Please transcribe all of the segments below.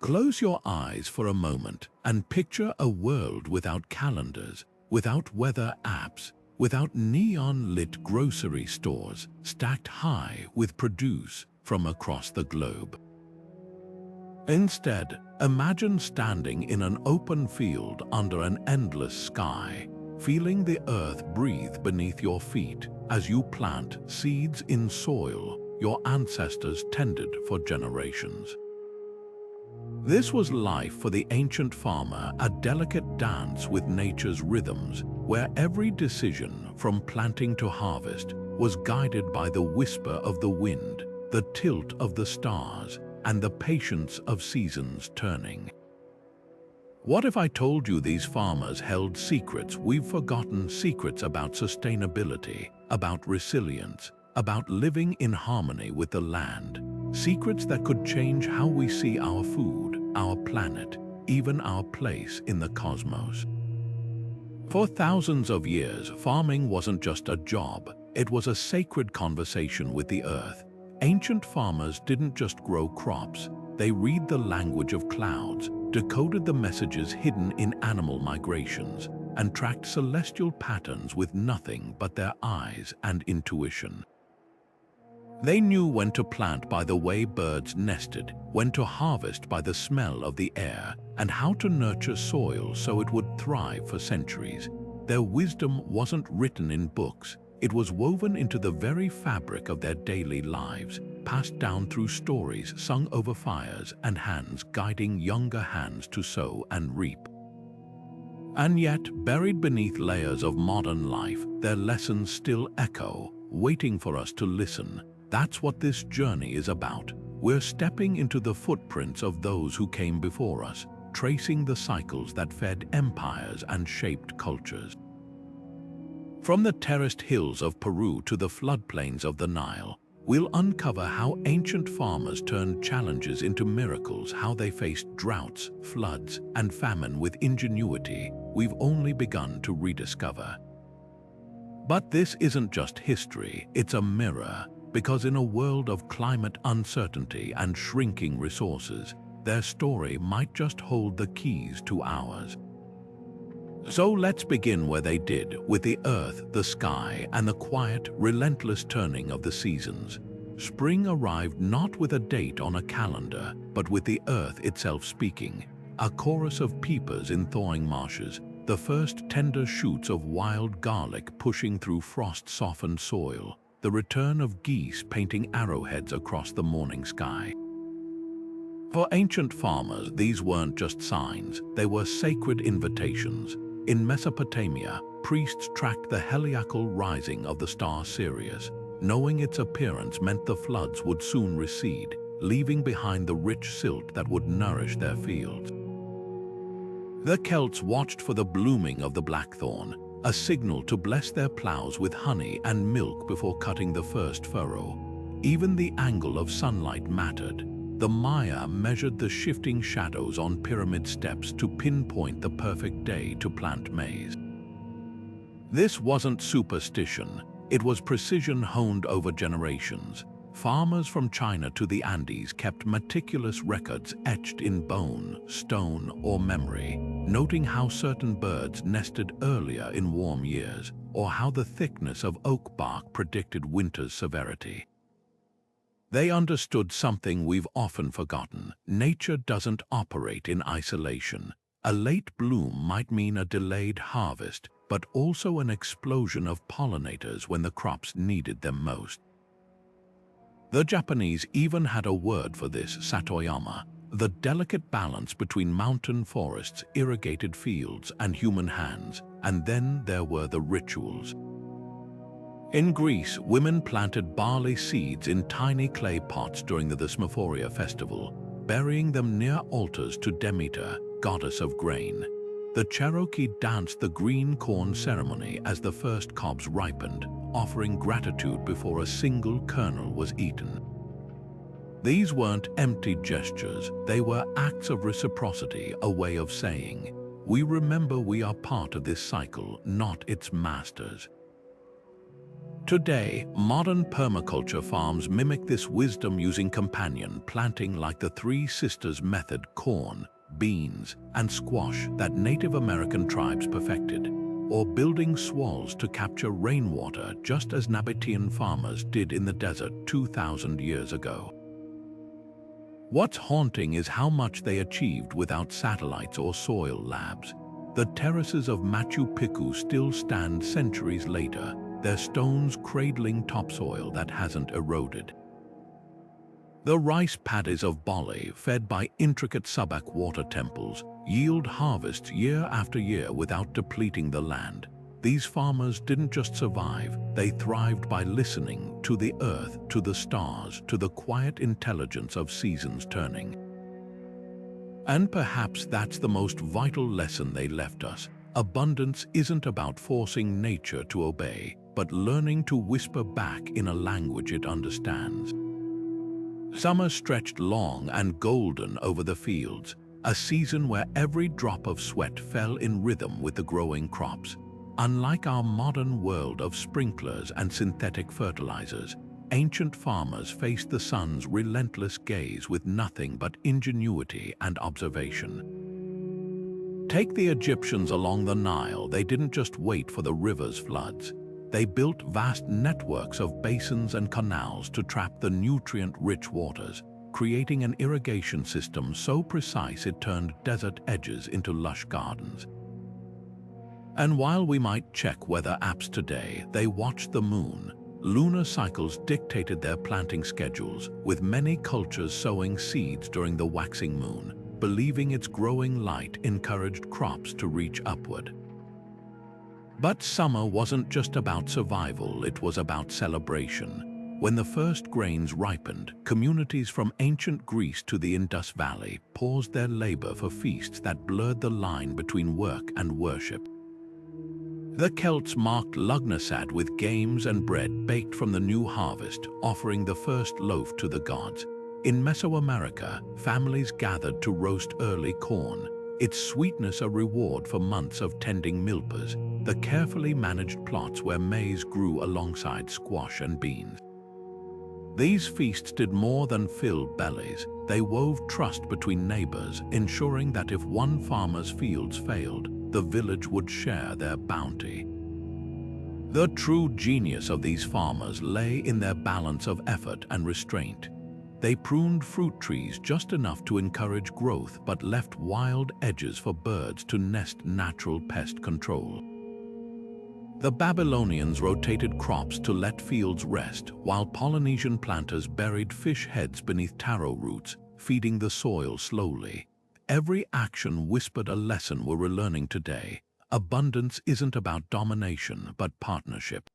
Close your eyes for a moment and picture a world without calendars, without weather apps, without neon-lit grocery stores stacked high with produce from across the globe. Instead, imagine standing in an open field under an endless sky, feeling the earth breathe beneath your feet as you plant seeds in soil your ancestors tended for generations. This was life for the ancient farmer, a delicate dance with nature's rhythms, where every decision, from planting to harvest, was guided by the whisper of the wind, the tilt of the stars, and the patience of seasons turning. What if I told you these farmers held secrets we've forgotten, secrets about sustainability, about resilience, about living in harmony with the land, secrets that could change how we see our food, our planet, even our place in the cosmos? For thousands of years, farming wasn't just a job, it was a sacred conversation with the earth. Ancient farmers didn't just grow crops, they read the language of clouds, decoded the messages hidden in animal migrations, and tracked celestial patterns with nothing but their eyes and intuition. They knew when to plant by the way birds nested, when to harvest by the smell of the air, and how to nurture soil so it would thrive for centuries. Their wisdom wasn't written in books, it was woven into the very fabric of their daily lives, passed down through stories sung over fires and hands guiding younger hands to sow and reap. And yet, buried beneath layers of modern life, their lessons still echo, waiting for us to listen. That's what this journey is about. We're stepping into the footprints of those who came before us, tracing the cycles that fed empires and shaped cultures. From the terraced hills of Peru to the floodplains of the Nile, we'll uncover how ancient farmers turned challenges into miracles, how they faced droughts, floods, and famine with ingenuity we've only begun to rediscover. But this isn't just history, it's a mirror, because in a world of climate uncertainty and shrinking resources, their story might just hold the keys to ours. So let's begin where they did, with the earth, the sky, and the quiet, relentless turning of the seasons. Spring arrived not with a date on a calendar, but with the earth itself speaking, a chorus of peepers in thawing marshes, the first tender shoots of wild garlic pushing through frost-softened soil, the return of geese painting arrowheads across the morning sky. For ancient farmers, these weren't just signs, they were sacred invitations. In Mesopotamia, priests tracked the heliacal rising of the star Sirius, knowing its appearance meant the floods would soon recede, leaving behind the rich silt that would nourish their fields. The Celts watched for the blooming of the blackthorn, a signal to bless their plows with honey and milk before cutting the first furrow. Even the angle of sunlight mattered. The Maya measured the shifting shadows on pyramid steps to pinpoint the perfect day to plant maize. This wasn't superstition, it was precision honed over generations. Farmers from China to the Andes kept meticulous records etched in bone, stone, or memory, noting how certain birds nested earlier in warm years, or how the thickness of oak bark predicted winter's severity. They understood something we've often forgotten. Nature doesn't operate in isolation. A late bloom might mean a delayed harvest, but also an explosion of pollinators when the crops needed them most. The Japanese even had a word for this, satoyama, the delicate balance between mountain forests, irrigated fields, and human hands. And then there were the rituals. In Greece, women planted barley seeds in tiny clay pots during the Thesmophoria festival, burying them near altars to Demeter, goddess of grain. The Cherokee danced the green corn ceremony as the first cobs ripened, offering gratitude before a single kernel was eaten. These weren't empty gestures, they were acts of reciprocity, a way of saying, we remember we are part of this cycle, not its masters. Today, modern permaculture farms mimic this wisdom using companion planting like the Three Sisters method: corn, beans, and squash that Native American tribes perfected, or building swales to capture rainwater just as Nabatean farmers did in the desert 2,000 years ago. What's haunting is how much they achieved without satellites or soil labs. The terraces of Machu Picchu still stand centuries later, their stones cradling topsoil that hasn't eroded. The rice paddies of Bali, fed by intricate subak water temples, yield harvests year after year without depleting the land. These farmers didn't just survive, they thrived by listening to the earth, to the stars, to the quiet intelligence of seasons turning. And perhaps that's the most vital lesson they left us. Abundance isn't about forcing nature to obey, but learning to whisper back in a language it understands. Summer stretched long and golden over the fields, a season where every drop of sweat fell in rhythm with the growing crops. Unlike our modern world of sprinklers and synthetic fertilizers, ancient farmers faced the sun's relentless gaze with nothing but ingenuity and observation. Take the Egyptians along the Nile. They didn't just wait for the river's floods. They built vast networks of basins and canals to trap the nutrient-rich waters, creating an irrigation system so precise it turned desert edges into lush gardens. And while we might check weather apps today, they watched the moon. Lunar cycles dictated their planting schedules, with many cultures sowing seeds during the waxing moon, believing its growing light encouraged crops to reach upward. But summer wasn't just about survival, it was about celebration. When the first grains ripened, communities from ancient Greece to the Indus Valley paused their labor for feasts that blurred the line between work and worship. The Celts marked Lugnasad with games and bread baked from the new harvest, offering the first loaf to the gods. In Mesoamerica, families gathered to roast early corn, its sweetness a reward for months of tending milpas, the carefully managed plots where maize grew alongside squash and beans. These feasts did more than fill bellies. They wove trust between neighbors, ensuring that if one farmer's fields failed, the village would share their bounty. The true genius of these farmers lay in their balance of effort and restraint. They pruned fruit trees just enough to encourage growth but left wild edges for birds to nest. Natural pest control. The Babylonians rotated crops to let fields rest, while Polynesian planters buried fish heads beneath taro roots, feeding the soil slowly. Every action whispered a lesson we're relearning today. Abundance isn't about domination, but partnership.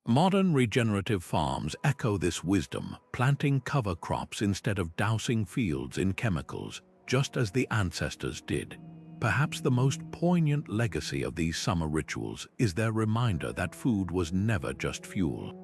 Modern regenerative farms echo this wisdom, planting cover crops instead of dousing fields in chemicals, just as the ancestors did. Perhaps the most poignant legacy of these summer rituals is their reminder that food was never just fuel.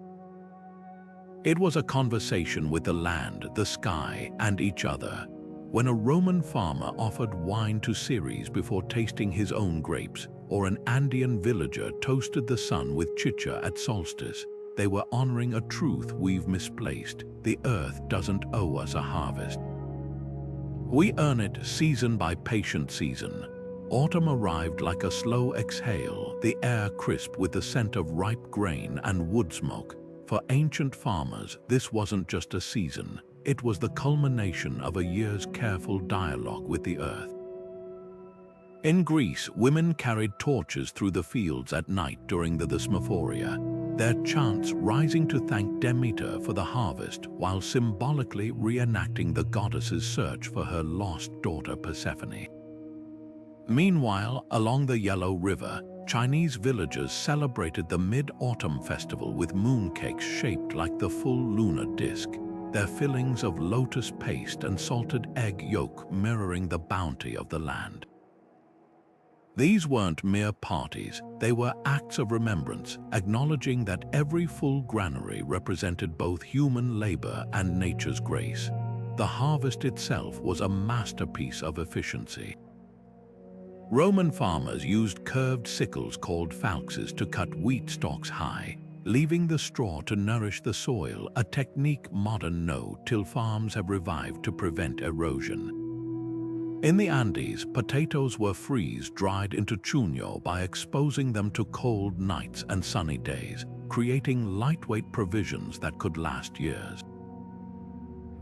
It was a conversation with the land, the sky, and each other. When a Roman farmer offered wine to Ceres before tasting his own grapes, or an Andean villager toasted the sun with chicha at solstice, they were honoring a truth we've misplaced. The earth doesn't owe us a harvest. We earn it season by patient season. Autumn arrived like a slow exhale, the air crisp with the scent of ripe grain and wood smoke. For ancient farmers, this wasn't just a season. It was the culmination of a year's careful dialogue with the earth. In Greece, women carried torches through the fields at night during the Thesmophoria, their chants rising to thank Demeter for the harvest while symbolically reenacting the goddess's search for her lost daughter Persephone. Meanwhile, along the Yellow River, Chinese villagers celebrated the Mid-Autumn Festival with mooncakes shaped like the full lunar disk, their fillings of lotus paste and salted egg yolk mirroring the bounty of the land. These weren't mere parties, they were acts of remembrance, acknowledging that every full granary represented both human labor and nature's grace. The harvest itself was a masterpiece of efficiency. Roman farmers used curved sickles called falxes to cut wheat stalks high, leaving the straw to nourish the soil, a technique modern no-till farms have revived to prevent erosion. In the Andes, potatoes were freeze-dried into chuño by exposing them to cold nights and sunny days, creating lightweight provisions that could last years.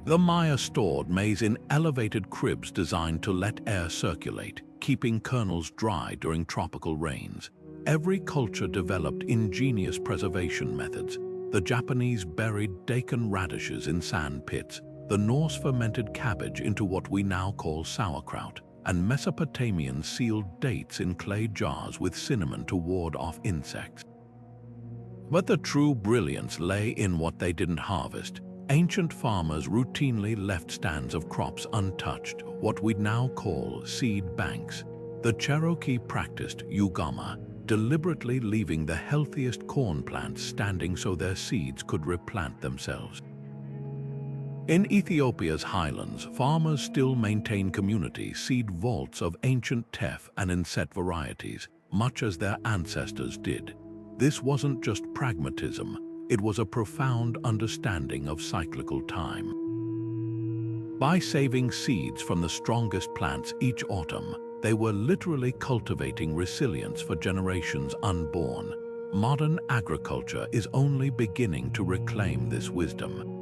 The Maya stored maize in elevated cribs designed to let air circulate, keeping kernels dry during tropical rains. Every culture developed ingenious preservation methods. The Japanese buried daikon radishes in sand pits, the Norse fermented cabbage into what we now call sauerkraut, and Mesopotamians sealed dates in clay jars with cinnamon to ward off insects. But the true brilliance lay in what they didn't harvest. Ancient farmers routinely left stands of crops untouched, what we'd now call seed banks. The Cherokee practiced ugama, deliberately leaving the healthiest corn plants standing so their seeds could replant themselves. In Ethiopia's highlands, farmers still maintain community seed vaults of ancient teff and inset varieties, much as their ancestors did. This wasn't just pragmatism, it was a profound understanding of cyclical time. By saving seeds from the strongest plants each autumn, they were literally cultivating resilience for generations unborn. Modern agriculture is only beginning to reclaim this wisdom.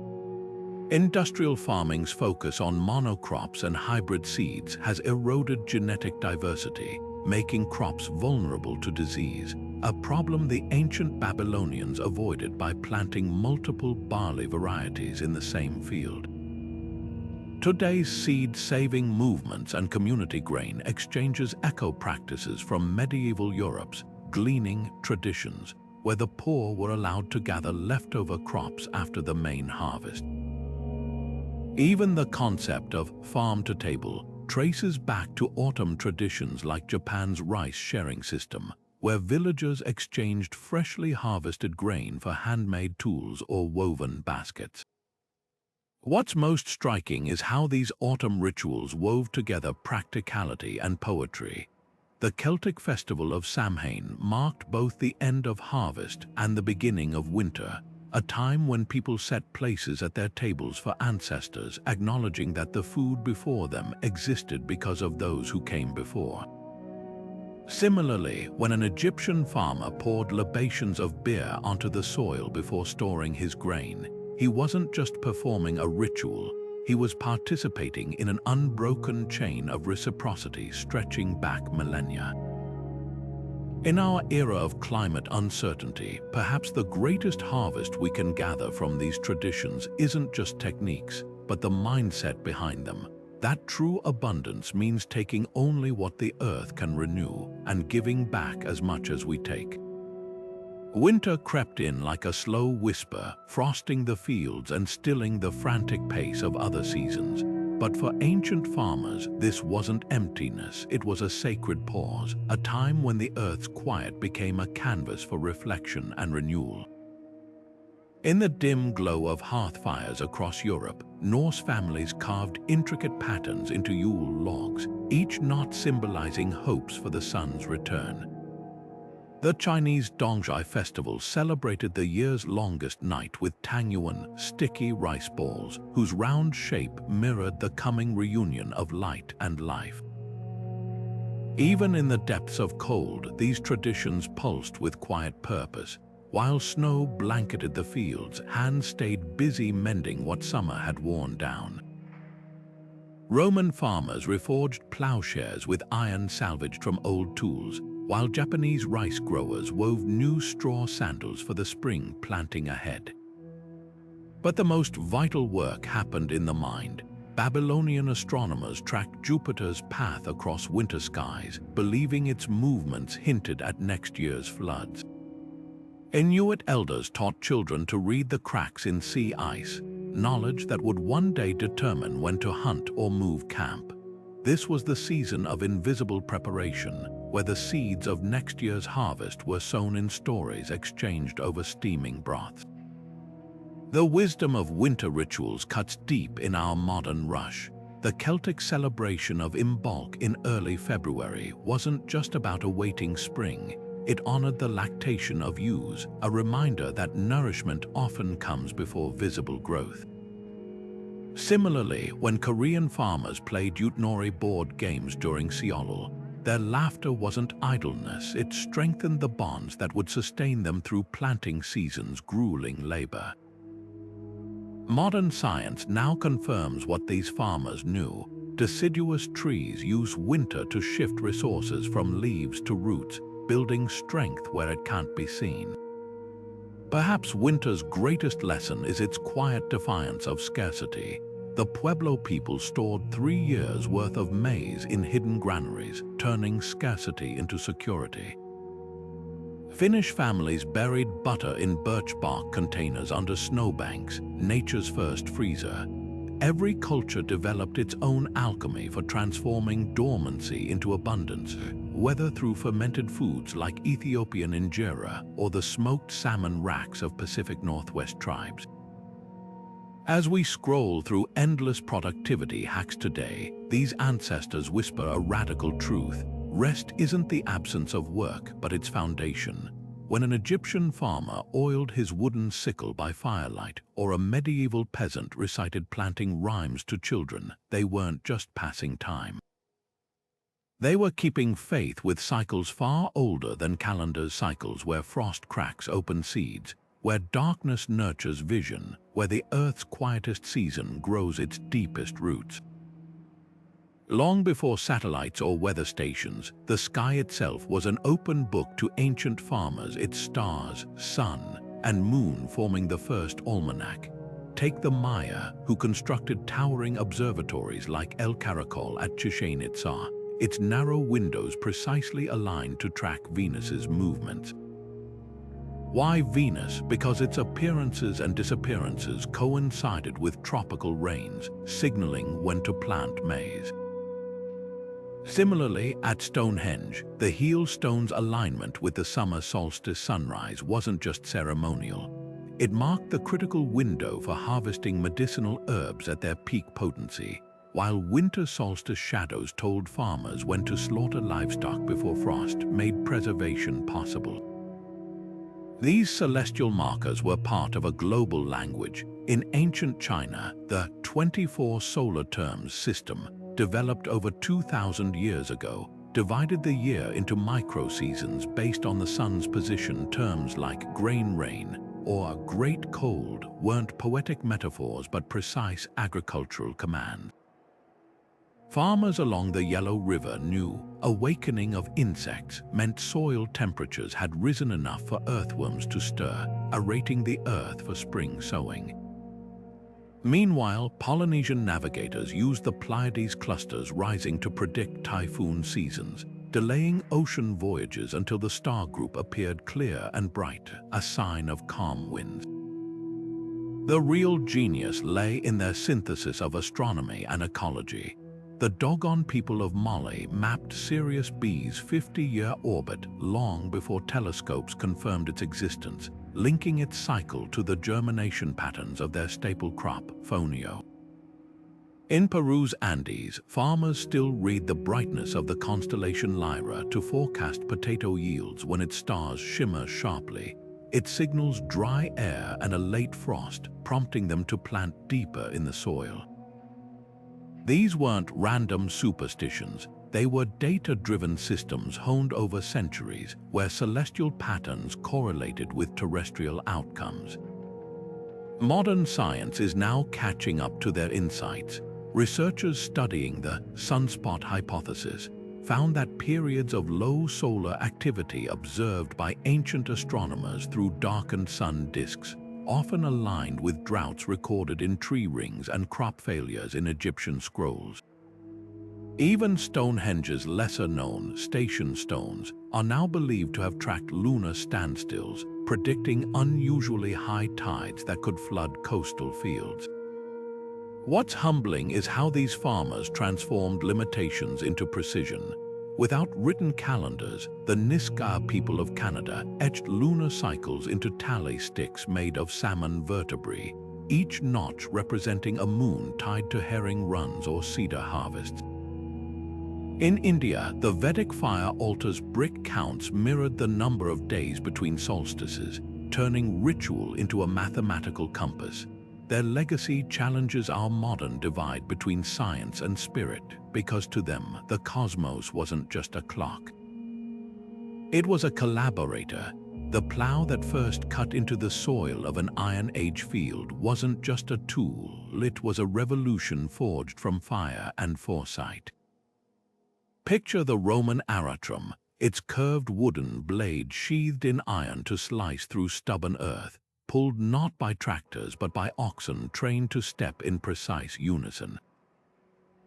Industrial farming's focus on monocrops and hybrid seeds has eroded genetic diversity, making crops vulnerable to disease, a problem the ancient Babylonians avoided by planting multiple barley varieties in the same field. Today's seed-saving movements and community grain exchanges echo practices from medieval Europe's gleaning traditions, where the poor were allowed to gather leftover crops after the main harvest. Even the concept of farm-to-table traces back to autumn traditions like Japan's rice sharing system, where villagers exchanged freshly harvested grain for handmade tools or woven baskets. What's most striking is how these autumn rituals wove together practicality and poetry. The Celtic festival of Samhain marked both the end of harvest and the beginning of winter, a time when people set places at their tables for ancestors, acknowledging that the food before them existed because of those who came before. Similarly, when an Egyptian farmer poured libations of beer onto the soil before storing his grain, he wasn't just performing a ritual, he was participating in an unbroken chain of reciprocity stretching back millennia. In our era of climate uncertainty, perhaps the greatest harvest we can gather from these traditions isn't just techniques, but the mindset behind them. That true abundance means taking only what the earth can renew and giving back as much as we take. Winter crept in like a slow whisper, frosting the fields and stilling the frantic pace of other seasons. But for ancient farmers, this wasn't emptiness, it was a sacred pause, a time when the earth's quiet became a canvas for reflection and renewal. In the dim glow of hearth fires across Europe, Norse families carved intricate patterns into Yule logs, each knot symbolizing hopes for the sun's return. The Chinese Dongjai festival celebrated the year's longest night with tangyuan, sticky rice balls, whose round shape mirrored the coming reunion of light and life. Even in the depths of cold, these traditions pulsed with quiet purpose. While snow blanketed the fields, hands stayed busy mending what summer had worn down. Roman farmers reforged plowshares with iron salvaged from old tools, while Japanese rice growers wove new straw sandals for the spring planting ahead. But the most vital work happened in the mind. Babylonian astronomers tracked Jupiter's path across winter skies, believing its movements hinted at next year's floods. Inuit elders taught children to read the cracks in sea ice, knowledge that would one day determine when to hunt or move camp. This was the season of invisible preparation, where the seeds of next year's harvest were sown in stories exchanged over steaming broths. The wisdom of winter rituals cuts deep in our modern rush. The Celtic celebration of Imbolc in early February wasn't just about awaiting spring. it honored the lactation of ewes, a reminder that nourishment often comes before visible growth. Similarly, when Korean farmers played Yutnori board games during Seollal, their laughter wasn't idleness, it strengthened the bonds that would sustain them through planting season's grueling labor. Modern science now confirms what these farmers knew. Deciduous trees use winter to shift resources from leaves to roots, building strength where it can't be seen. Perhaps winter's greatest lesson is its quiet defiance of scarcity. The Pueblo people stored 3 years' worth of maize in hidden granaries, turning scarcity into security. Finnish families buried butter in birch bark containers under snowbanks, nature's first freezer. Every culture developed its own alchemy for transforming dormancy into abundance, whether through fermented foods like Ethiopian injera or the smoked salmon racks of Pacific Northwest tribes. As we scroll through endless productivity hacks today, these ancestors whisper a radical truth. Rest isn't the absence of work, but its foundation. When an Egyptian farmer oiled his wooden sickle by firelight, or a medieval peasant recited planting rhymes to children, they weren't just passing time. They were keeping faith with cycles far older than calendar cycles, where frost cracks open seeds, where darkness nurtures vision, where the earth's quietest season grows its deepest roots. Long before satellites or weather stations, the sky itself was an open book to ancient farmers, its stars, sun, and moon forming the first almanac. Take the Maya, who constructed towering observatories like El Caracol at Chichen Itza, its narrow windows precisely aligned to track Venus's movements. Why Venus? Because its appearances and disappearances coincided with tropical rains, signaling when to plant maize. Similarly, at Stonehenge, the heel stone's alignment with the summer solstice sunrise wasn't just ceremonial. It marked the critical window for harvesting medicinal herbs at their peak potency, while winter solstice shadows told farmers when to slaughter livestock before frost made preservation possible. These celestial markers were part of a global language. In ancient China, the 24 solar terms system, developed over 2,000 years ago, divided the year into micro-seasons based on the sun's position. Terms like grain rain or great cold weren't poetic metaphors but precise agricultural commands. Farmers along the Yellow River knew awakening of insects meant soil temperatures had risen enough for earthworms to stir, aerating the earth for spring sowing. Meanwhile, Polynesian navigators used the Pleiades clusters rising to predict typhoon seasons, delaying ocean voyages until the star group appeared clear and bright, a sign of calm winds. The real genius lay in their synthesis of astronomy and ecology. The Dogon people of Mali mapped Sirius B's 50-year orbit long before telescopes confirmed its existence, linking its cycle to the germination patterns of their staple crop, fonio. In Peru's Andes, farmers still read the brightness of the constellation Lyra to forecast potato yields when its stars shimmer sharply. It signals dry air and a late frost, prompting them to plant deeper in the soil. These weren't random superstitions, they were data-driven systems honed over centuries, where celestial patterns correlated with terrestrial outcomes. Modern science is now catching up to their insights. Researchers studying the sunspot hypothesis found that periods of low solar activity observed by ancient astronomers through darkened sun disks often aligned with droughts recorded in tree rings and crop failures in Egyptian scrolls. Even Stonehenge's lesser-known station stones are now believed to have tracked lunar standstills, predicting unusually high tides that could flood coastal fields. What's humbling is how these farmers transformed limitations into precision. Without written calendars, the Nisga'a people of Canada etched lunar cycles into tally sticks made of salmon vertebrae, each notch representing a moon tied to herring runs or cedar harvests. In India, the Vedic fire altar's brick counts mirrored the number of days between solstices, turning ritual into a mathematical compass. Their legacy challenges our modern divide between science and spirit, because to them, the cosmos wasn't just a clock. It was a collaborator. The plow that first cut into the soil of an Iron Age field wasn't just a tool, it was a revolution forged from fire and foresight. Picture the Roman aratrum, its curved wooden blade sheathed in iron to slice through stubborn earth, pulled not by tractors but by oxen trained to step in precise unison.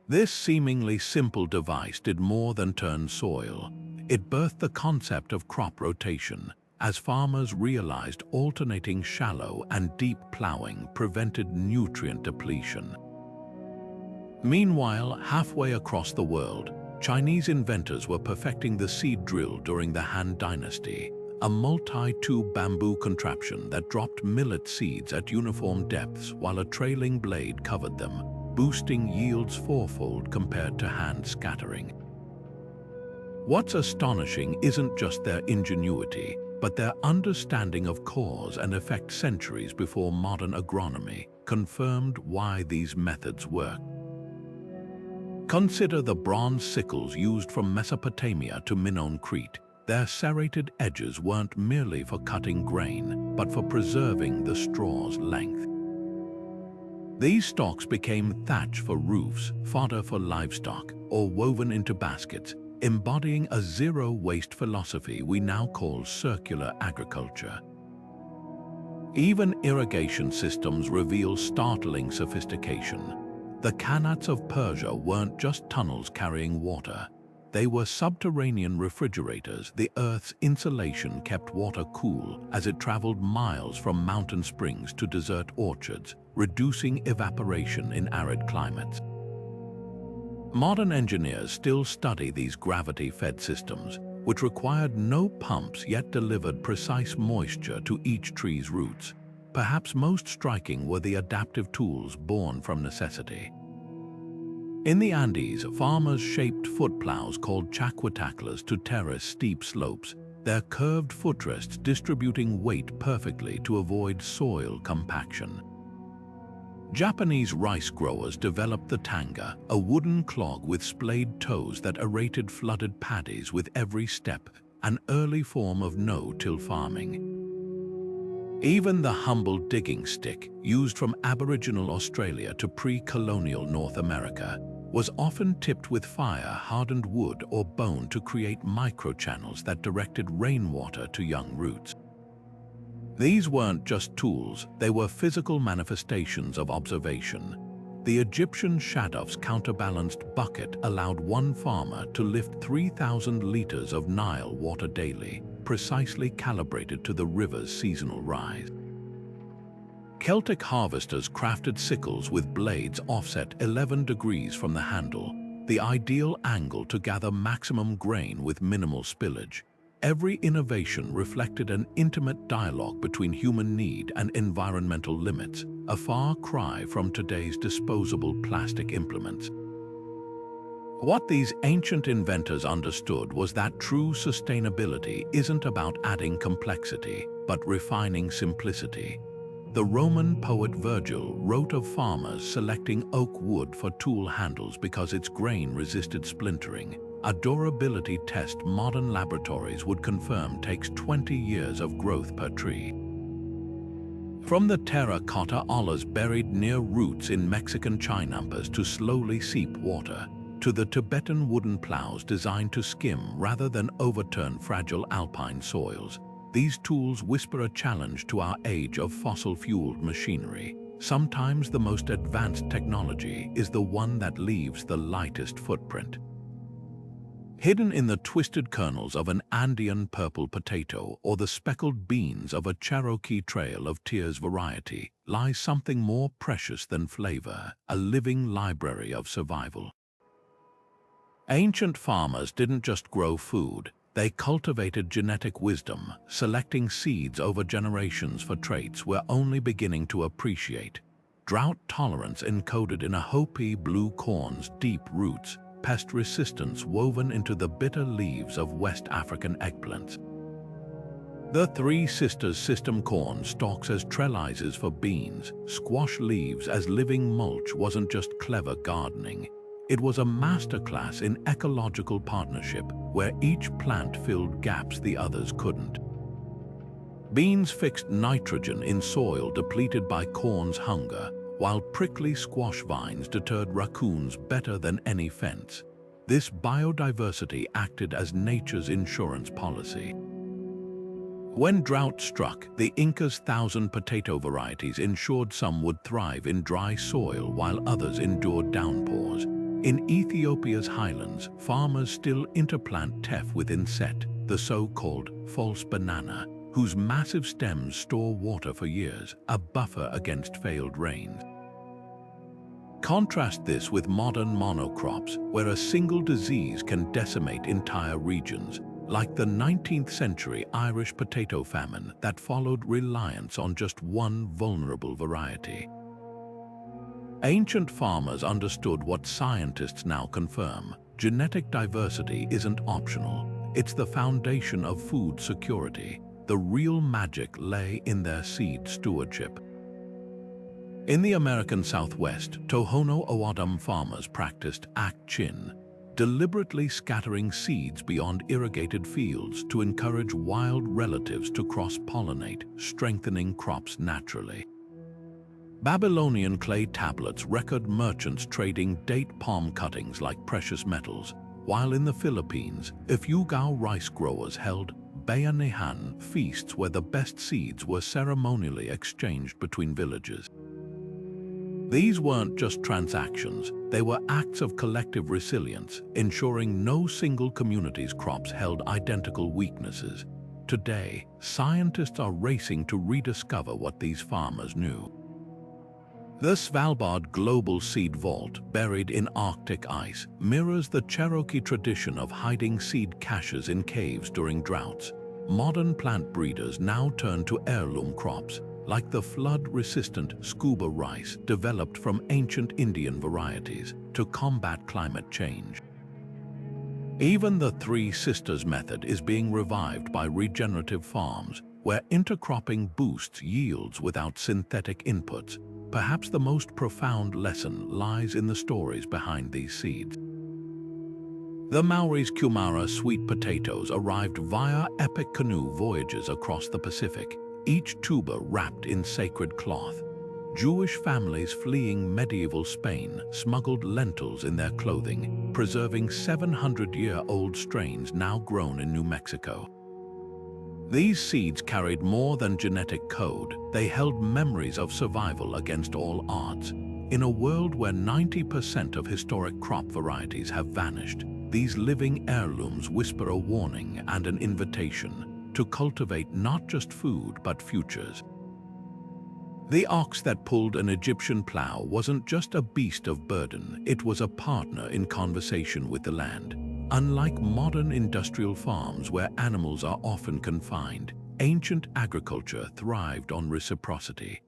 This seemingly simple device did more than turn soil. It birthed the concept of crop rotation, as farmers realized alternating shallow and deep plowing prevented nutrient depletion. Meanwhile, halfway across the world, Chinese inventors were perfecting the seed drill during the Han Dynasty, a multi-tube bamboo contraption that dropped millet seeds at uniform depths while a trailing blade covered them, boosting yields fourfold compared to hand scattering. What's astonishing isn't just their ingenuity, but their understanding of cause and effect centuries before modern agronomy confirmed why these methods work. Consider the bronze sickles used from Mesopotamia to Minoan Crete. Their serrated edges weren't merely for cutting grain, but for preserving the straw's length. These stalks became thatch for roofs, fodder for livestock, or woven into baskets, embodying a zero-waste philosophy we now call circular agriculture. Even irrigation systems reveal startling sophistication. The Qanats of Persia weren't just tunnels carrying water. They were subterranean refrigerators. The Earth's insulation kept water cool as it traveled miles from mountain springs to desert orchards, reducing evaporation in arid climates. Modern engineers still study these gravity-fed systems, which required no pumps yet delivered precise moisture to each tree's roots. Perhaps most striking were the adaptive tools born from necessity. In the Andes, farmers shaped footplows called chaquitaclas to terrace steep slopes, their curved footrests distributing weight perfectly to avoid soil compaction. Japanese rice growers developed the tanga, a wooden clog with splayed toes that aerated flooded paddies with every step, an early form of no-till farming. Even the humble digging stick, used from Aboriginal Australia to pre-colonial North America, was often tipped with fire-hardened wood or bone to create microchannels that directed rainwater to young roots. These weren't just tools, they were physical manifestations of observation. The Egyptian Shaduf's counterbalanced bucket allowed one farmer to lift 3,000 liters of Nile water daily, precisely calibrated to the river's seasonal rise. Celtic harvesters crafted sickles with blades offset 11 degrees from the handle, the ideal angle to gather maximum grain with minimal spillage. Every innovation reflected an intimate dialogue between human need and environmental limits, a far cry from today's disposable plastic implements. What these ancient inventors understood was that true sustainability isn't about adding complexity, but refining simplicity. The Roman poet Virgil wrote of farmers selecting oak wood for tool handles because its grain resisted splintering, a durability test modern laboratories would confirm takes 20 years of growth per tree. From the terracotta ollas buried near roots in Mexican chinampas to slowly seep water, to the Tibetan wooden plows designed to skim rather than overturn fragile alpine soils, these tools whisper a challenge to our age of fossil-fueled machinery. Sometimes the most advanced technology is the one that leaves the lightest footprint. Hidden in the twisted kernels of an Andean purple potato or the speckled beans of a Cherokee Trail of Tears variety lies something more precious than flavor, a living library of survival. Ancient farmers didn't just grow food, they cultivated genetic wisdom, selecting seeds over generations for traits we're only beginning to appreciate. Drought tolerance encoded in a Hopi blue corn's deep roots, pest resistance woven into the bitter leaves of West African eggplants. The Three Sisters system: corn stalks as trellises for beans, squash leaves as living mulch wasn't just clever gardening. It was a masterclass in ecological partnership where each plant filled gaps the others couldn't. Beans fixed nitrogen in soil depleted by corn's hunger, while prickly squash vines deterred raccoons better than any fence. This biodiversity acted as nature's insurance policy. When drought struck, the Inca's 1,000 potato varieties ensured some would thrive in dry soil while others endured downpours. In Ethiopia's highlands, farmers still interplant teff with inset, the so-called false banana, whose massive stems store water for years, a buffer against failed rains. Contrast this with modern monocrops, where a single disease can decimate entire regions, like the 19th century Irish potato famine that followed reliance on just one vulnerable variety. Ancient farmers understood what scientists now confirm: genetic diversity isn't optional, it's the foundation of food security. The real magic lay in their seed stewardship. In the American Southwest, Tohono O'odham farmers practiced ak-chin, deliberately scattering seeds beyond irrigated fields to encourage wild relatives to cross-pollinate, strengthening crops naturally. Babylonian clay tablets record merchants trading date palm cuttings like precious metals, while in the Philippines, Ifugao rice growers held bayanihan feasts where the best seeds were ceremonially exchanged between villages. These weren't just transactions, they were acts of collective resilience, ensuring no single community's crops held identical weaknesses. Today, scientists are racing to rediscover what these farmers knew. The Svalbard Global Seed Vault, buried in Arctic ice, mirrors the Cherokee tradition of hiding seed caches in caves during droughts. Modern plant breeders now turn to heirloom crops, like the flood-resistant scuba rice developed from ancient Indian varieties, to combat climate change. Even the Three Sisters method is being revived by regenerative farms, where intercropping boosts yields without synthetic inputs. Perhaps the most profound lesson lies in the stories behind these seeds. The Maori's Kumara sweet potatoes arrived via epic canoe voyages across the Pacific, each tuber wrapped in sacred cloth. Jewish families fleeing medieval Spain smuggled lentils in their clothing, preserving 700-year-old strains now grown in New Mexico. These seeds carried more than genetic code, they held memories of survival against all odds. In a world where 90% of historic crop varieties have vanished, these living heirlooms whisper a warning and an invitation to cultivate not just food but futures. The ox that pulled an Egyptian plow wasn't just a beast of burden, it was a partner in conversation with the land. Unlike modern industrial farms where animals are often confined, ancient agriculture thrived on reciprocity.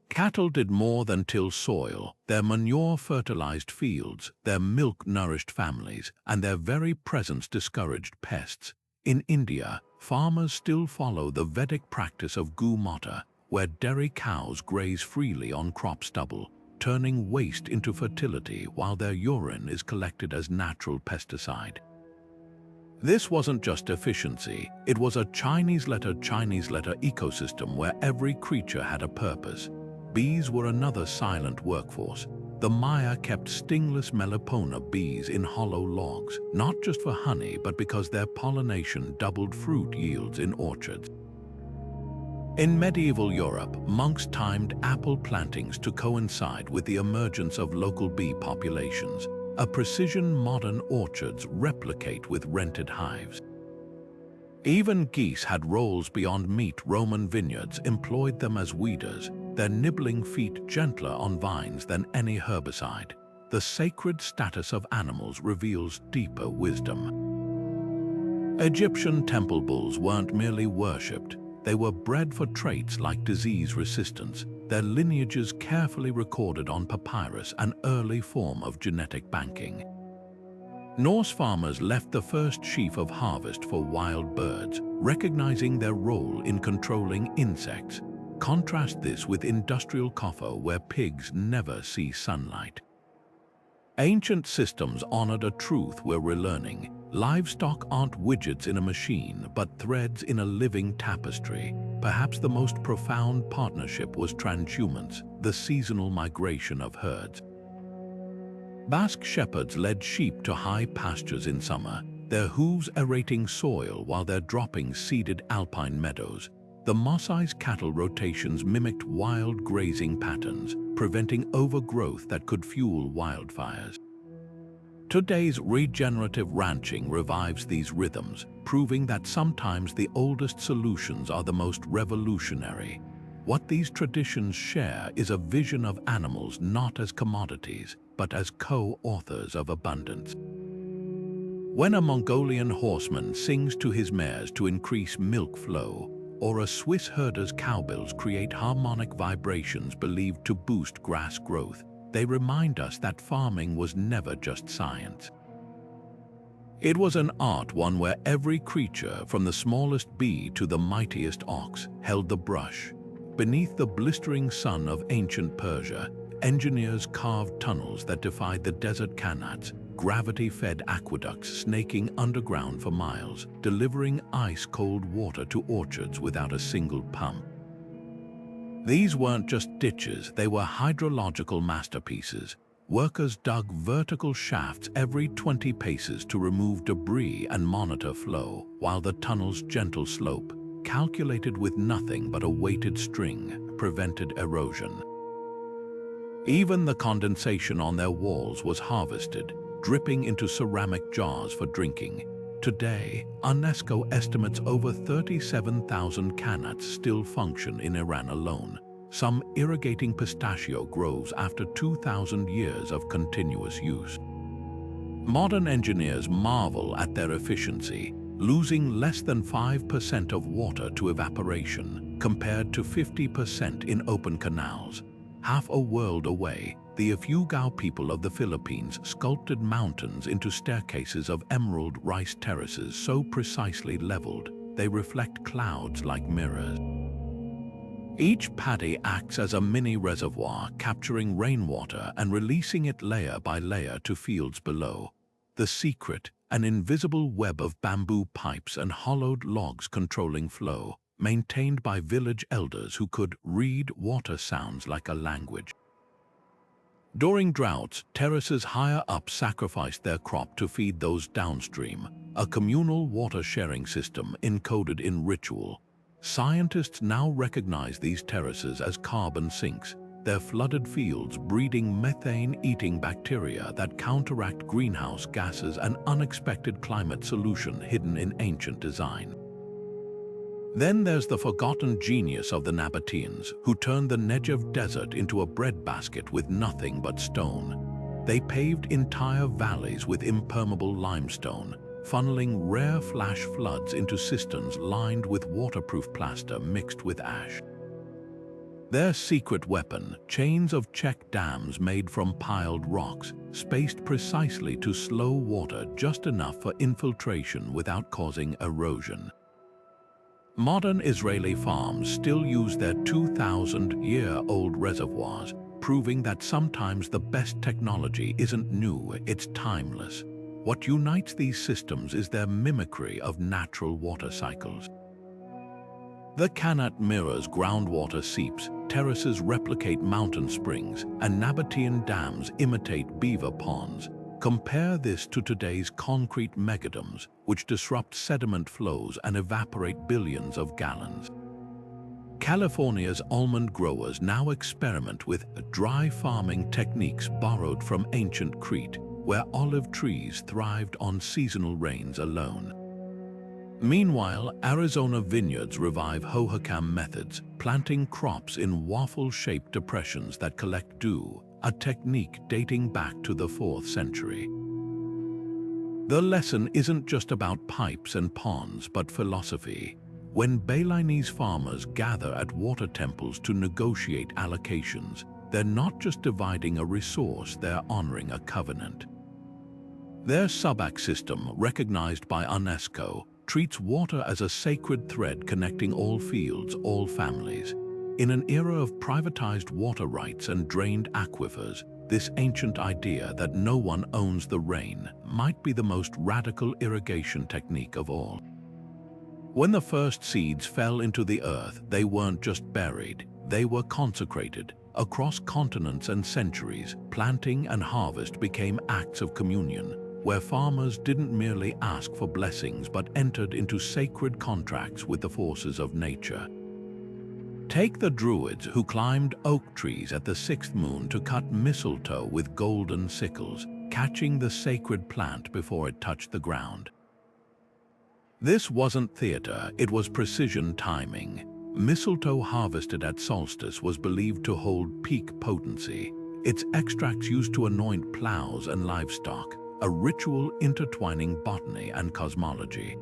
Cattle did more than till soil. Their manure fertilized fields, their milk nourished families, and their very presence discouraged pests. In India, farmers still follow the Vedic practice of gu-mata, where dairy cows graze freely on crop stubble, turning waste into fertility while their urine is collected as natural pesticide. This wasn't just efficiency, it was a Chinese letter ecosystem where every creature had a purpose. Bees were another silent workforce. The Maya kept stingless Melipona bees in hollow logs, not just for honey but because their pollination doubled fruit yields in orchards. In medieval Europe, monks timed apple plantings to coincide with the emergence of local bee populations, a precision modern orchards replicate with rented hives. Even geese had roles beyond meat. Roman vineyards employed them as weeders, their nibbling feet gentler on vines than any herbicide. The sacred status of animals reveals deeper wisdom. Egyptian temple bulls weren't merely worshipped, they were bred for traits like disease resistance, their lineages carefully recorded on papyrus, an early form of genetic banking. Norse farmers left the first sheaf of harvest for wild birds, recognizing their role in controlling insects. Contrast this with industrial coffee where pigs never see sunlight. Ancient systems honored a truth we're relearning. Livestock aren't widgets in a machine, but threads in a living tapestry. Perhaps the most profound partnership was transhumance, the seasonal migration of herds. Basque shepherds led sheep to high pastures in summer, their hooves aerating soil while their droppings seeded alpine meadows. The Maasai's cattle rotations mimicked wild grazing patterns, preventing overgrowth that could fuel wildfires. Today's regenerative ranching revives these rhythms, proving that sometimes the oldest solutions are the most revolutionary. What these traditions share is a vision of animals not as commodities, but as co-authors of abundance. When a Mongolian horseman sings to his mares to increase milk flow, or a Swiss herder's cowbells create harmonic vibrations believed to boost grass growth, they remind us that farming was never just science. It was an art, one where every creature, from the smallest bee to the mightiest ox, held the brush. Beneath the blistering sun of ancient Persia, engineers carved tunnels that defied the desert qanats, gravity-fed aqueducts snaking underground for miles, delivering ice-cold water to orchards without a single pump. These weren't just ditches, they were hydrological masterpieces. Workers dug vertical shafts every 20 paces to remove debris and monitor flow, while the tunnel's gentle slope, calculated with nothing but a weighted string, prevented erosion. Even the condensation on their walls was harvested, dripping into ceramic jars for drinking. Today, UNESCO estimates over 37,000 qanats still function in Iran alone, some irrigating pistachio groves after 2,000 years of continuous use. Modern engineers marvel at their efficiency, losing less than 5% of water to evaporation, compared to 50% in open canals. Half a world away, the Ifugao people of the Philippines sculpted mountains into staircases of emerald rice terraces so precisely leveled, they reflect clouds like mirrors. Each paddy acts as a mini reservoir, capturing rainwater and releasing it layer by layer to fields below. The secret, an invisible web of bamboo pipes and hollowed logs controlling flow, maintained by village elders who could read water sounds like a language. During droughts, terraces higher up sacrificed their crop to feed those downstream, a communal water-sharing system encoded in ritual. Scientists now recognize these terraces as carbon sinks, their flooded fields breeding methane-eating bacteria that counteract greenhouse gases, an unexpected climate solution hidden in ancient design. Then there's the forgotten genius of the Nabateans, who turned the Negev desert into a breadbasket with nothing but stone. They paved entire valleys with impermeable limestone, funneling rare flash floods into cisterns lined with waterproof plaster mixed with ash. Their secret weapon, chains of check dams made from piled rocks, spaced precisely to slow water just enough for infiltration without causing erosion. Modern Israeli farms still use their 2,000-year-old reservoirs, proving that sometimes the best technology isn't new, it's timeless. What unites these systems is their mimicry of natural water cycles. The qanat mirrors groundwater seeps, terraces replicate mountain springs, and Nabatean dams imitate beaver ponds. Compare this to today's concrete megadams, which disrupt sediment flows and evaporate billions of gallons. California's almond growers now experiment with dry farming techniques borrowed from ancient Crete, where olive trees thrived on seasonal rains alone. Meanwhile, Arizona vineyards revive Hohokam methods, planting crops in waffle-shaped depressions that collect dew, a technique dating back to the 4th century. The lesson isn't just about pipes and ponds, but philosophy. When Balinese farmers gather at water temples to negotiate allocations, they're not just dividing a resource, they're honoring a covenant. Their subac system, recognized by UNESCO, treats water as a sacred thread connecting all fields, all families. In an era of privatized water rights and drained aquifers, this ancient idea that no one owns the rain might be the most radical irrigation technique of all. When the first seeds fell into the earth, they weren't just buried, they were consecrated. Across continents and centuries, planting and harvest became acts of communion, where farmers didn't merely ask for blessings but entered into sacred contracts with the forces of nature. Take the Druids who climbed oak trees at the sixth moon to cut mistletoe with golden sickles, catching the sacred plant before it touched the ground. This wasn't theater, it was precision timing. Mistletoe harvested at solstice was believed to hold peak potency. Its extracts used to anoint plows and livestock, a ritual intertwining botany and cosmology.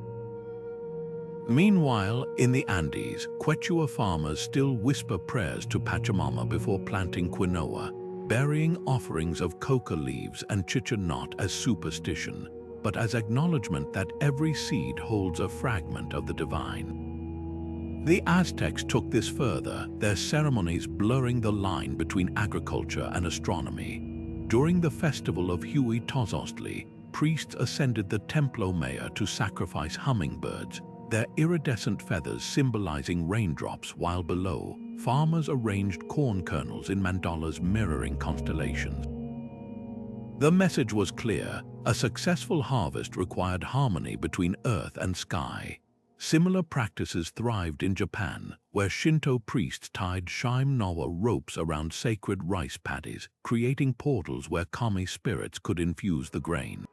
Meanwhile, in the Andes, Quechua farmers still whisper prayers to Pachamama before planting quinoa, burying offerings of coca leaves and chicha not as superstition, but as acknowledgement that every seed holds a fragment of the divine. The Aztecs took this further, their ceremonies blurring the line between agriculture and astronomy. During the festival of Huitzilopochtli, priests ascended the Templo Mayor to sacrifice hummingbirds, their iridescent feathers symbolizing raindrops, while below, farmers arranged corn kernels in mandalas mirroring constellations. The message was clear: a successful harvest required harmony between earth and sky. Similar practices thrived in Japan, where Shinto priests tied shime-nawa ropes around sacred rice paddies, creating portals where kami spirits could infuse the grain.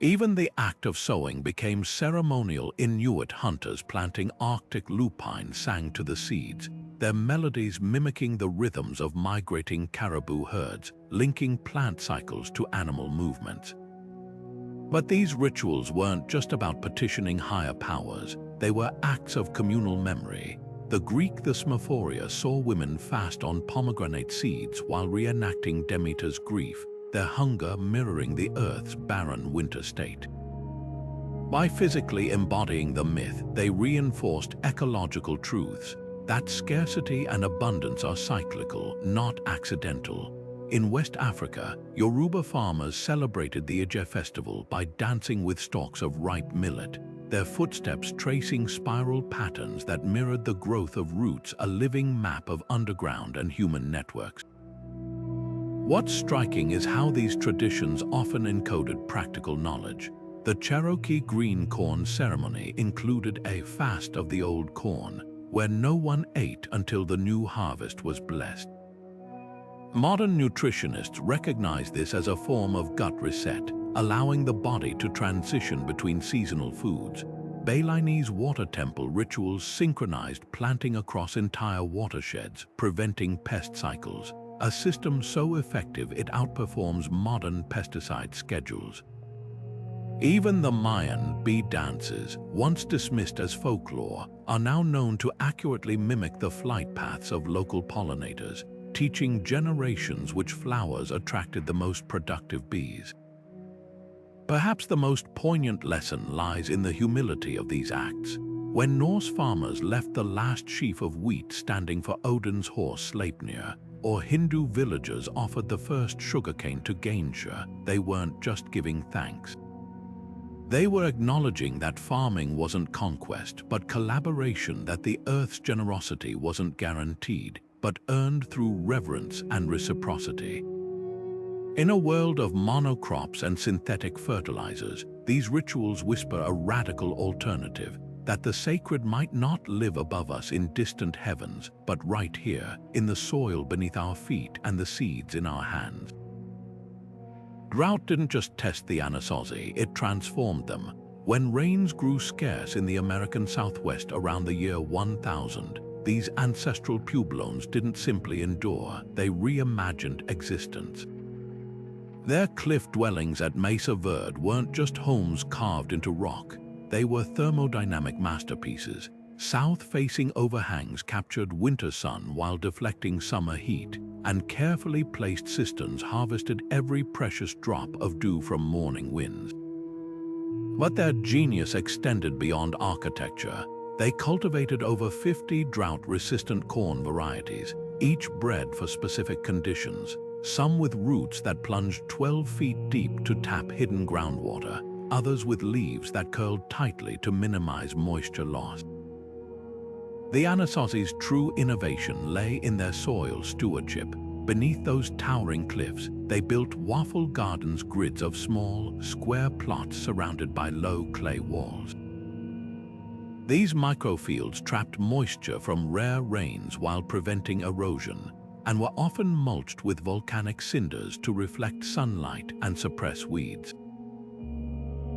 Even the act of sowing became ceremonial. Inuit hunters planting Arctic lupine sang to the seeds, their melodies mimicking the rhythms of migrating caribou herds, linking plant cycles to animal movements. But these rituals weren't just about petitioning higher powers, they were acts of communal memory. The Greek Thesmophoria saw women fast on pomegranate seeds while reenacting Demeter's grief, their hunger mirroring the Earth's barren winter state. By physically embodying the myth, they reinforced ecological truths, that scarcity and abundance are cyclical, not accidental. In West Africa, Yoruba farmers celebrated the Ije festival by dancing with stalks of ripe millet, their footsteps tracing spiral patterns that mirrored the growth of roots, a living map of underground and human networks. What's striking is how these traditions often encoded practical knowledge. The Cherokee green corn ceremony included a fast of the old corn, where no one ate until the new harvest was blessed. Modern nutritionists recognize this as a form of gut reset, allowing the body to transition between seasonal foods. Balinese water temple rituals synchronized planting across entire watersheds, preventing pest cycles, a system so effective it outperforms modern pesticide schedules. Even the Mayan bead dances, once dismissed as folklore, are now known to accurately mimic the flight paths of local pollinators, teaching generations which flowers attracted the most productive bees. Perhaps the most poignant lesson lies in the humility of these acts. When Norse farmers left the last sheaf of wheat standing for Odin's horse Sleipnir, or Hindu villagers offered the first sugarcane to Ganesha, they weren't just giving thanks. They were acknowledging that farming wasn't conquest, but collaboration, that the earth's generosity wasn't guaranteed, but earned through reverence and reciprocity. In a world of monocrops and synthetic fertilizers, these rituals whisper a radical alternative, that the sacred might not live above us in distant heavens, but right here, in the soil beneath our feet and the seeds in our hands. Drought didn't just test the Anasazi, it transformed them. When rains grew scarce in the American Southwest around the year 1000, these ancestral pueblones didn't simply endure, they reimagined existence. Their cliff dwellings at Mesa Verde weren't just homes carved into rock, they were thermodynamic masterpieces. South-facing overhangs captured winter sun while deflecting summer heat, and carefully placed cisterns harvested every precious drop of dew from morning winds. But their genius extended beyond architecture. They cultivated over 50 drought-resistant corn varieties, each bred for specific conditions, some with roots that plunged 12 feet deep to tap hidden groundwater, others with leaves that curled tightly to minimize moisture loss. The Anasazi's true innovation lay in their soil stewardship. Beneath those towering cliffs, they built waffle gardens, grids of small, square plots surrounded by low clay walls. These microfields trapped moisture from rare rains while preventing erosion, and were often mulched with volcanic cinders to reflect sunlight and suppress weeds.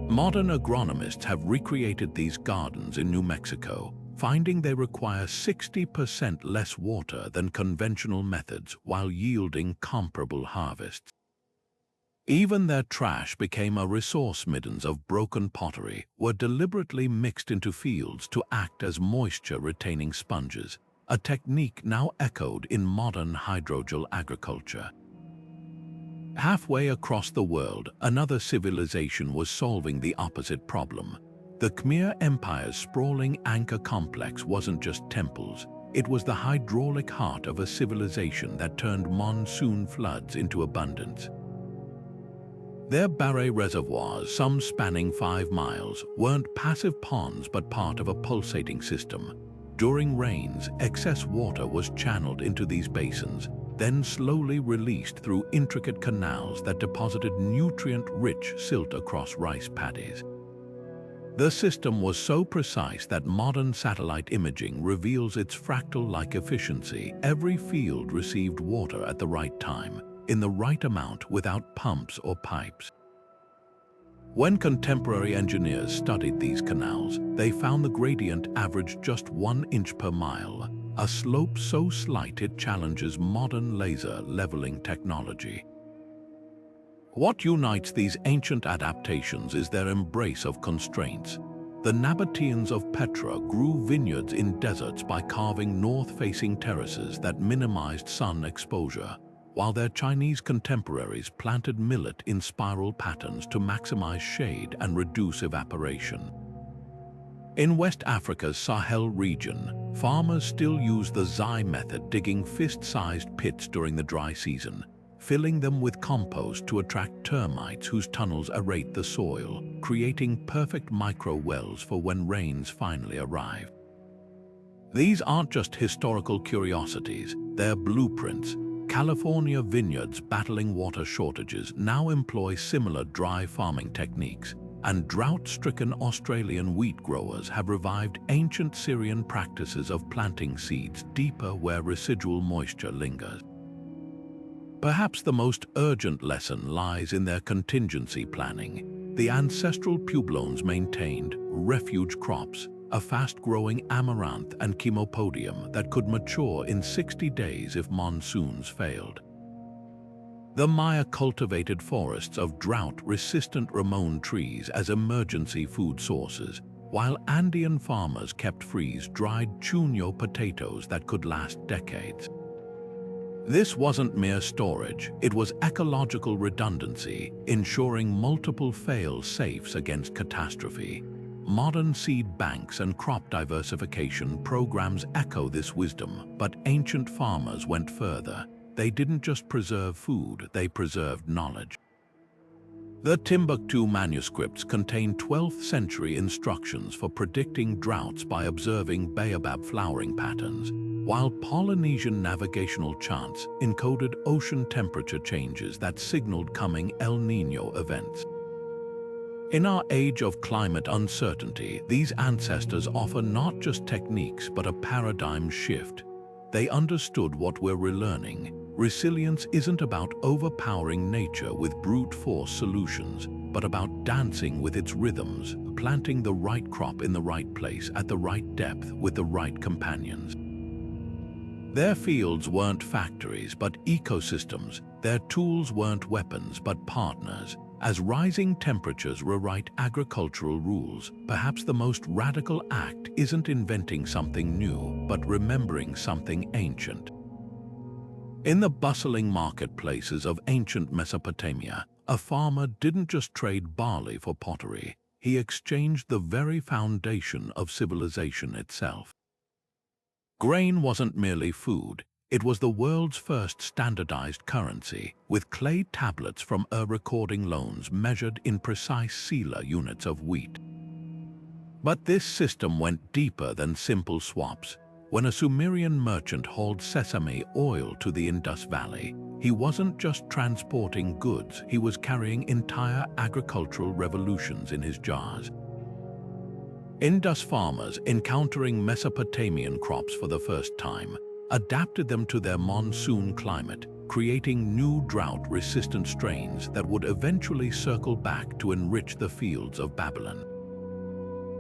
Modern agronomists have recreated these gardens in New Mexico, finding they require 60% less water than conventional methods while yielding comparable harvests. Even their trash became a resource. Middens of broken pottery were deliberately mixed into fields to act as moisture-retaining sponges, a technique now echoed in modern hydrogel agriculture. Halfway across the world, another civilization was solving the opposite problem. The Khmer Empire's sprawling anchor complex wasn't just temples, it was the hydraulic heart of a civilization that turned monsoon floods into abundance. Their Barre reservoirs, some spanning 5 miles, weren't passive ponds but part of a pulsating system. During rains, excess water was channeled into these basins, then slowly released through intricate canals that deposited nutrient-rich silt across rice paddies. The system was so precise that modern satellite imaging reveals its fractal-like efficiency. Every field received water at the right time, in the right amount, without pumps or pipes. When contemporary engineers studied these canals, they found the gradient averaged just 1 inch per mile, a slope so slight it challenges modern laser leveling technology. What unites these ancient adaptations is their embrace of constraints. The Nabateans of Petra grew vineyards in deserts by carving north-facing terraces that minimized sun exposure, while their Chinese contemporaries planted millet in spiral patterns to maximize shade and reduce evaporation. In West Africa's Sahel region, farmers still use the Zai method, digging fist-sized pits during the dry season, filling them with compost to attract termites whose tunnels aerate the soil, creating perfect micro-wells for when rains finally arrive. These aren't just historical curiosities, they're blueprints. California vineyards battling water shortages now employ similar dry farming techniques, and drought-stricken Australian wheat growers have revived ancient Syrian practices of planting seeds deeper where residual moisture lingers. Perhaps the most urgent lesson lies in their contingency planning. The ancestral Pueblones maintained refuge crops, a fast-growing amaranth and chemopodium that could mature in 60 days if monsoons failed. The Maya cultivated forests of drought-resistant Ramon trees as emergency food sources, while Andean farmers kept freeze-dried chuño potatoes that could last decades. This wasn't mere storage, it was ecological redundancy, ensuring multiple fail-safes against catastrophe. Modern seed banks and crop diversification programs echo this wisdom, but ancient farmers went further. They didn't just preserve food, they preserved knowledge. The Timbuktu manuscripts contain 12th century instructions for predicting droughts by observing baobab flowering patterns, while Polynesian navigational chants encoded ocean temperature changes that signaled coming El Niño events. In our age of climate uncertainty, these ancestors offer not just techniques but a paradigm shift. They understood what we're relearning. Resilience isn't about overpowering nature with brute force solutions, but about dancing with its rhythms, planting the right crop in the right place at the right depth with the right companions. Their fields weren't factories but ecosystems. Their tools weren't weapons but partners. As rising temperatures rewrite agricultural rules, perhaps the most radical act isn't inventing something new, but remembering something ancient. In the bustling marketplaces of ancient Mesopotamia, a farmer didn't just trade barley for pottery, he exchanged the very foundation of civilization itself. Grain wasn't merely food, it was the world's first standardized currency, with clay tablets from recording loans measured in precise sealer units of wheat. But this system went deeper than simple swaps. When a Sumerian merchant hauled sesame oil to the Indus Valley, he wasn't just transporting goods, he was carrying entire agricultural revolutions in his jars. Indus farmers, encountering Mesopotamian crops for the first time, adapted them to their monsoon climate, creating new drought-resistant strains that would eventually circle back to enrich the fields of Babylon.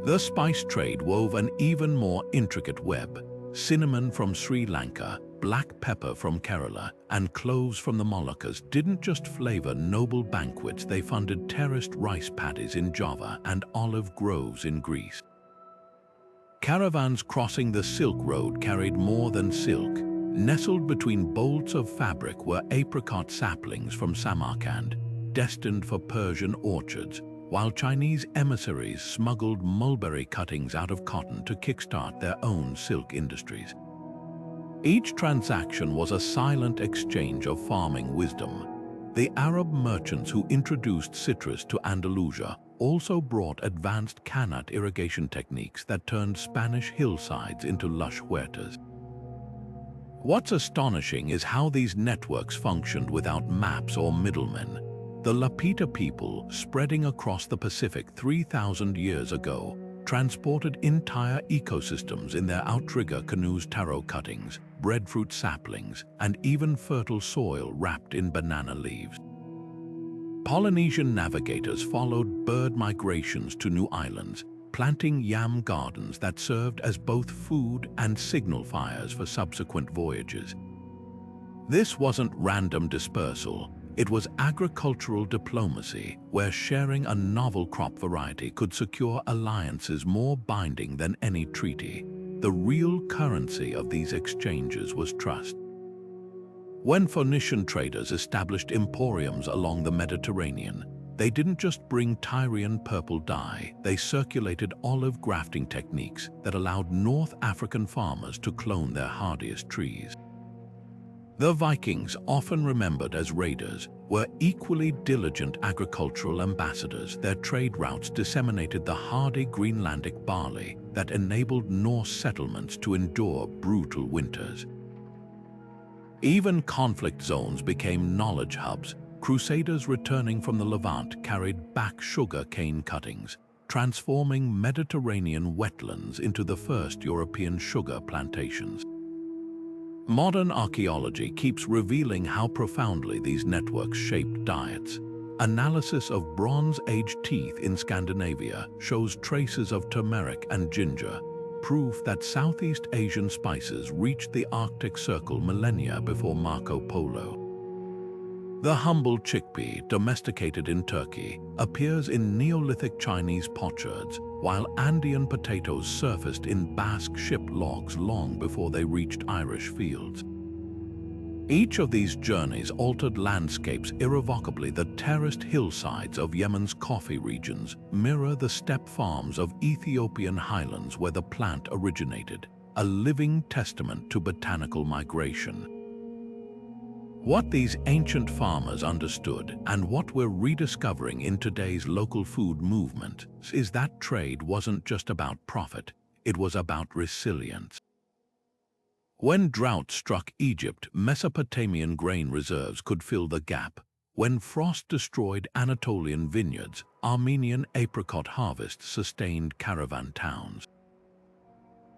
The spice trade wove an even more intricate web. Cinnamon from Sri Lanka, black pepper from Kerala, and cloves from the Moluccas didn't just flavor noble banquets, they funded terraced rice paddies in Java and olive groves in Greece. Caravans crossing the Silk Road carried more than silk. Nestled between bolts of fabric were apricot saplings from Samarkand, destined for Persian orchards, while Chinese emissaries smuggled mulberry cuttings out of cotton to kickstart their own silk industries. Each transaction was a silent exchange of farming wisdom. The Arab merchants who introduced citrus to Andalusia also brought advanced canat irrigation techniques that turned Spanish hillsides into lush huertas. What's astonishing is how these networks functioned without maps or middlemen. The Lapita people, spreading across the Pacific 3,000 years ago, transported entire ecosystems in their outrigger canoes, taro cuttings, breadfruit saplings, and even fertile soil wrapped in banana leaves. Polynesian navigators followed bird migrations to new islands, planting yam gardens that served as both food and signal fires for subsequent voyages. This wasn't random dispersal. It was agricultural diplomacy, where sharing a novel crop variety could secure alliances more binding than any treaty. The real currency of these exchanges was trust. When Phoenician traders established emporiums along the Mediterranean, they didn't just bring Tyrian purple dye, they circulated olive grafting techniques that allowed North African farmers to clone their hardiest trees. The Vikings, often remembered as raiders, were equally diligent agricultural ambassadors. Their trade routes disseminated the hardy Greenlandic barley that enabled Norse settlements to endure brutal winters. Even conflict zones became knowledge hubs. Crusaders returning from the Levant carried back sugar cane cuttings, transforming Mediterranean wetlands into the first European sugar plantations. Modern archaeology keeps revealing how profoundly these networks shaped diets. Analysis of Bronze Age teeth in Scandinavia shows traces of turmeric and ginger, proof that Southeast Asian spices reached the Arctic Circle millennia before Marco Polo. The humble chickpea, domesticated in Turkey, appears in Neolithic Chinese potsherds, while Andean potatoes surfaced in Basque ship logs long before they reached Irish fields. Each of these journeys altered landscapes irrevocably. The terraced hillsides of Yemen's coffee regions mirror the steppe farms of Ethiopian highlands where the plant originated, a living testament to botanical migration. What these ancient farmers understood, and what we're rediscovering in today's local food movement, is that trade wasn't just about profit, it was about resilience. When drought struck Egypt, Mesopotamian grain reserves could fill the gap. When frost destroyed Anatolian vineyards, Armenian apricot harvests sustained caravan towns.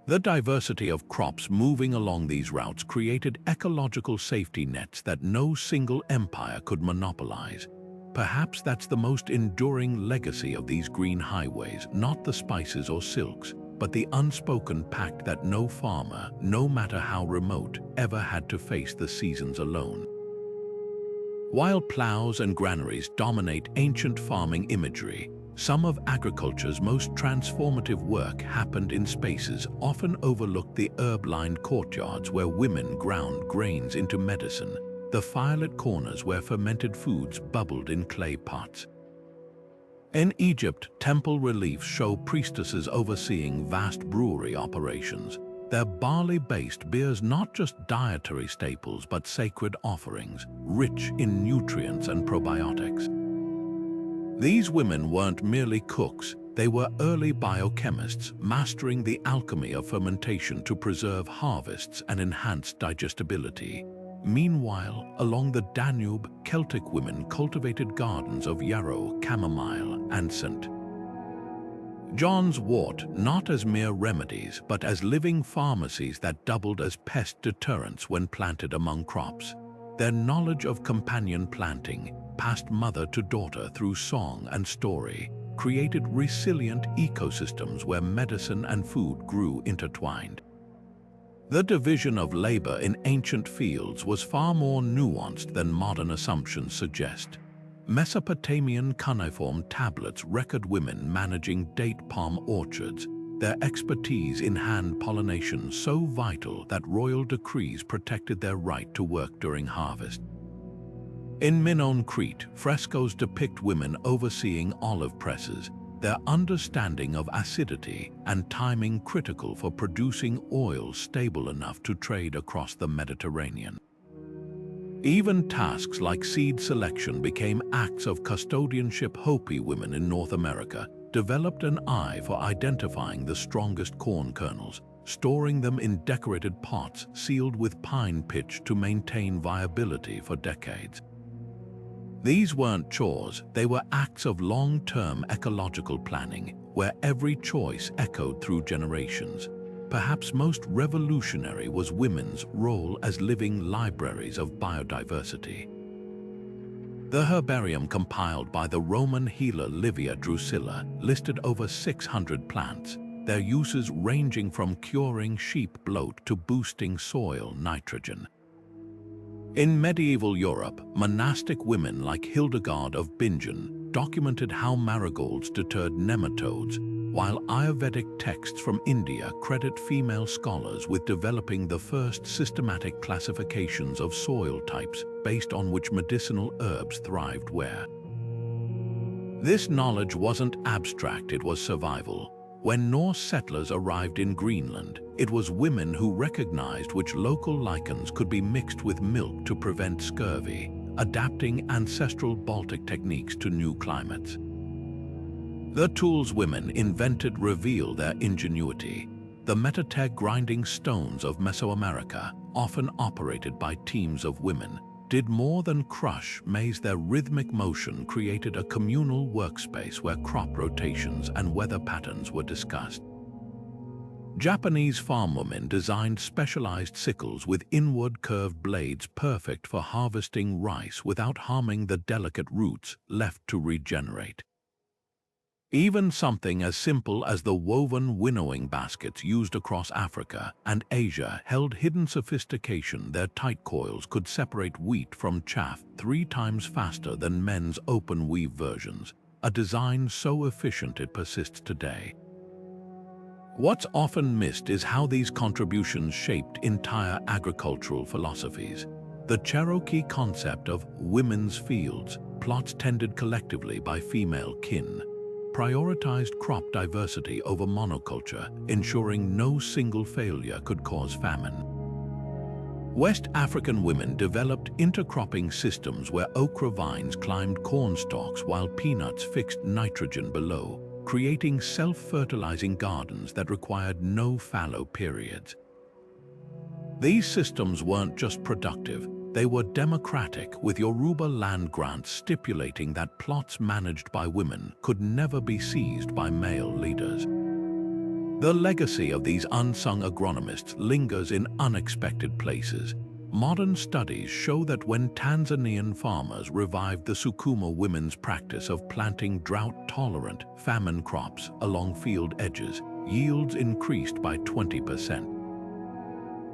The diversity of crops moving along these routes created ecological safety nets that no single empire could monopolize. Perhaps that's the most enduring legacy of these green highways, not the spices or silks, but the unspoken pact that no farmer, no matter how remote, ever had to face the seasons alone. While plows and granaries dominate ancient farming imagery, Some of agriculture's most transformative work happened in spaces often overlooked: the herb-lined courtyards where women ground grains into medicine, the firelit corners where fermented foods bubbled in clay pots. In Egypt, temple reliefs show priestesses overseeing vast brewery operations, their barley-based beers not just dietary staples but sacred offerings, rich in nutrients and probiotics. These women weren't merely cooks, they were early biochemists, mastering the alchemy of fermentation to preserve harvests and enhance digestibility. Meanwhile, along the Danube, Celtic women cultivated gardens of yarrow, chamomile, and scent. John's wort not as mere remedies, but as living pharmacies that doubled as pest deterrents when planted among crops. Their knowledge of companion planting, passed mother to daughter through song and story, created resilient ecosystems where medicine and food grew intertwined. The division of labor in ancient fields was far more nuanced than modern assumptions suggest. Mesopotamian cuneiform tablets record women managing date palm orchards, their expertise in hand pollination so vital that royal decrees protected their right to work during harvest. In Minoan Crete, frescoes depict women overseeing olive presses, their understanding of acidity and timing critical for producing oil stable enough to trade across the Mediterranean. Even tasks like seed selection became acts of custodianship. Hopi women in North America developed an eye for identifying the strongest corn kernels, storing them in decorated pots sealed with pine pitch to maintain viability for decades. These weren't chores, they were acts of long-term ecological planning, where every choice echoed through generations. Perhaps most revolutionary was women's role as living libraries of biodiversity. The herbarium compiled by the Roman healer Livia Drusilla listed over 600 plants, their uses ranging from curing sheep bloat to boosting soil nitrogen. In medieval Europe, monastic women like Hildegard of Bingen documented how marigolds deterred nematodes, while Ayurvedic texts from India credit female scholars with developing the first systematic classifications of soil types based on which medicinal herbs thrived where. This knowledge wasn't abstract, it was survival. When Norse settlers arrived in Greenland, it was women who recognized which local lichens could be mixed with milk to prevent scurvy, adapting ancestral Baltic techniques to new climates. The tools women invented reveal their ingenuity. The metatech grinding stones of Mesoamerica, often operated by teams of women, did more than crush maize. Their rhythmic motion created a communal workspace where crop rotations and weather patterns were discussed. Japanese farmwomen designed specialized sickles with inward curved blades perfect for harvesting rice without harming the delicate roots left to regenerate. Even something as simple as the woven winnowing baskets used across Africa and Asia held hidden sophistication. Their tight coils could separate wheat from chaff 3 times faster than men's open weave versions, a design so efficient it persists today. What's often missed is how these contributions shaped entire agricultural philosophies. The Cherokee concept of women's fields, plots tended collectively by female kin, prioritized crop diversity over monoculture, ensuring no single failure could cause famine. West African women developed intercropping systems where okra vines climbed corn stalks while peanuts fixed nitrogen below, creating self-fertilizing gardens that required no fallow periods. These systems weren't just productive, they were democratic, with Yoruba land grants stipulating that plots managed by women could never be seized by male leaders. The legacy of these unsung agronomists lingers in unexpected places. Modern studies show that when Tanzanian farmers revived the Sukuma women's practice of planting drought-tolerant, famine crops along field edges, yields increased by 20%.